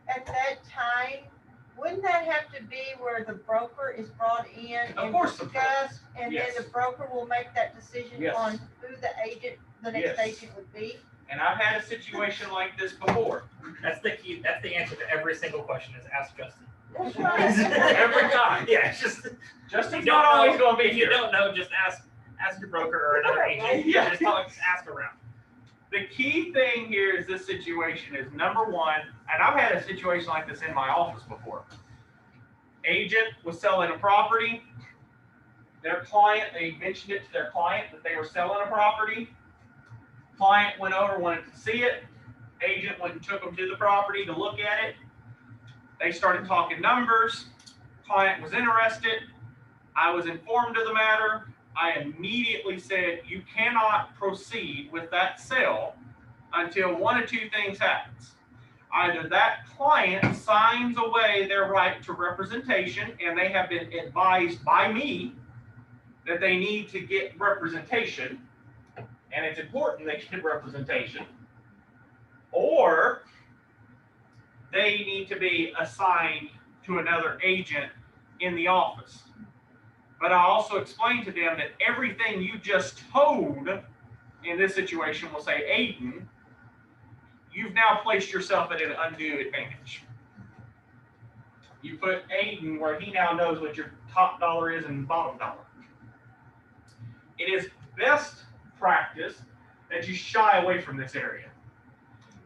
at that time, wouldn't that have to be where the broker is brought in Of and course the broker. discussed, and then Yes. the broker will make that decision Yes. on who the next Yes. agent would be? And I've had a situation like this before. That's the key. That's the answer to every single question is ask Justin. That's right. Every time. Yeah, it's just Justin's you don't not always know- going to be if you here. don't know, just ask your broker or another agent. Yeah. Just ask around. The key thing here is this situation is number one, and I've had a situation like this in my office before. Agent was selling a property. Their client, they mentioned it to their client that they were selling a property. Client went over, wanted to see it. Agent went and took them to the property to look at it. They started talking numbers. Client was interested. I was informed of the matter. I immediately said, you cannot proceed with that sale until one of two things happens. Either that client signs away their right to representation, and they have been advised by me that they need to get representation, and it's important they get representation, or they need to be assigned to another agent in the office. But I also explained to them that everything you just told in this situation, we'll say Aiden, you've now placed yourself at an undue advantage. You put Aiden where he now knows what your top dollar is and bottom dollar. It is best practice that you shy away from this area.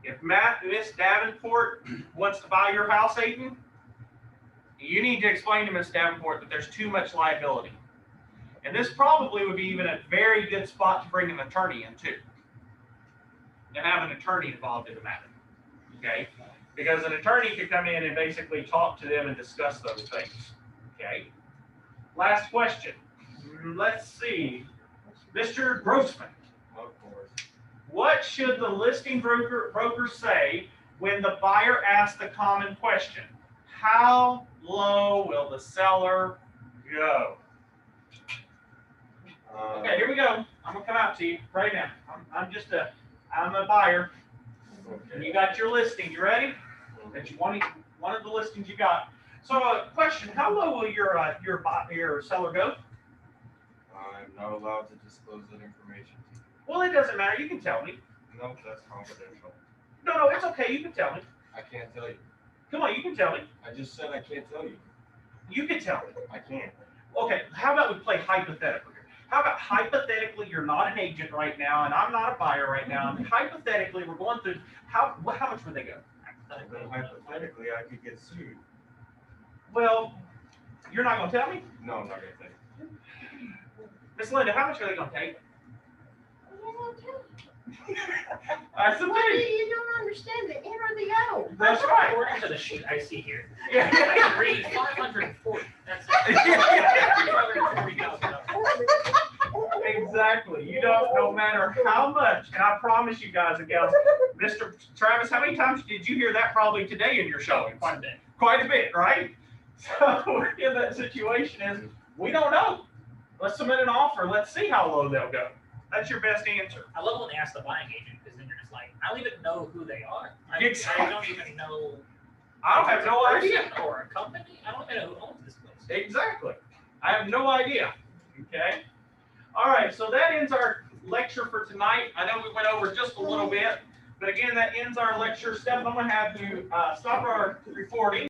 If Miss Davenport wants to buy your house, Aiden, you need to explain to Miss Davenport that there's too much liability. And this probably would be even a very good spot to bring an attorney in too. And have an attorney involved in the matter. Okay? Because an attorney could come in and basically talk to them and discuss those things. Okay? Last question. Let's see. Mr. Grossman. Of course. What should the listing broker say when the buyer asks the common question? How low will the seller go? Okay, here we go. I'm gonna come out to you right now. I'm a buyer. And you got your listing. You ready? That you wanted the listings you got. So, question: how low will your seller go? I'm not allowed to disclose that information to you. Well, it doesn't matter. You can tell me. No, that's confidential. No, it's okay. You can tell me. I can't tell you. Come on, you can tell me. I just said I can't tell you. You can tell me. I can't. Okay, how about we play hypothetical here? How about hypothetically you're not an agent right now and I'm not a buyer right now, and hypothetically we're going through, how much would they go? Then hypothetically, I could get sued. Well, you're not gonna tell me? No, I'm not gonna tell you. Miss Linda, how much are they gonna take? That's the Well, thing. you don't understand the in or the out. That's right. According to the sheet I see here, I Yeah. can read 540. That's it. Exactly. You don't, no matter how much, and I promise you guys and gals, Mr. Travis, how many times did you hear that probably today in your showing? Quite a bit. Quite a bit, right? So in that situation is, we don't know. Let's submit an offer. Let's see how low they'll go. That's your best answer. I love when they ask the buying agent because then you're just like, I don't even know who they are. I Exactly. don't even know. I don't have no if it's a idea. person Or a company. I don't even know who owns this place. Exactly. I have no idea. Okay. All right. So that ends our lecture for tonight. I know we went over just a little bit, but again, that ends our lecture. Steph, I'm going to have to stop our recording.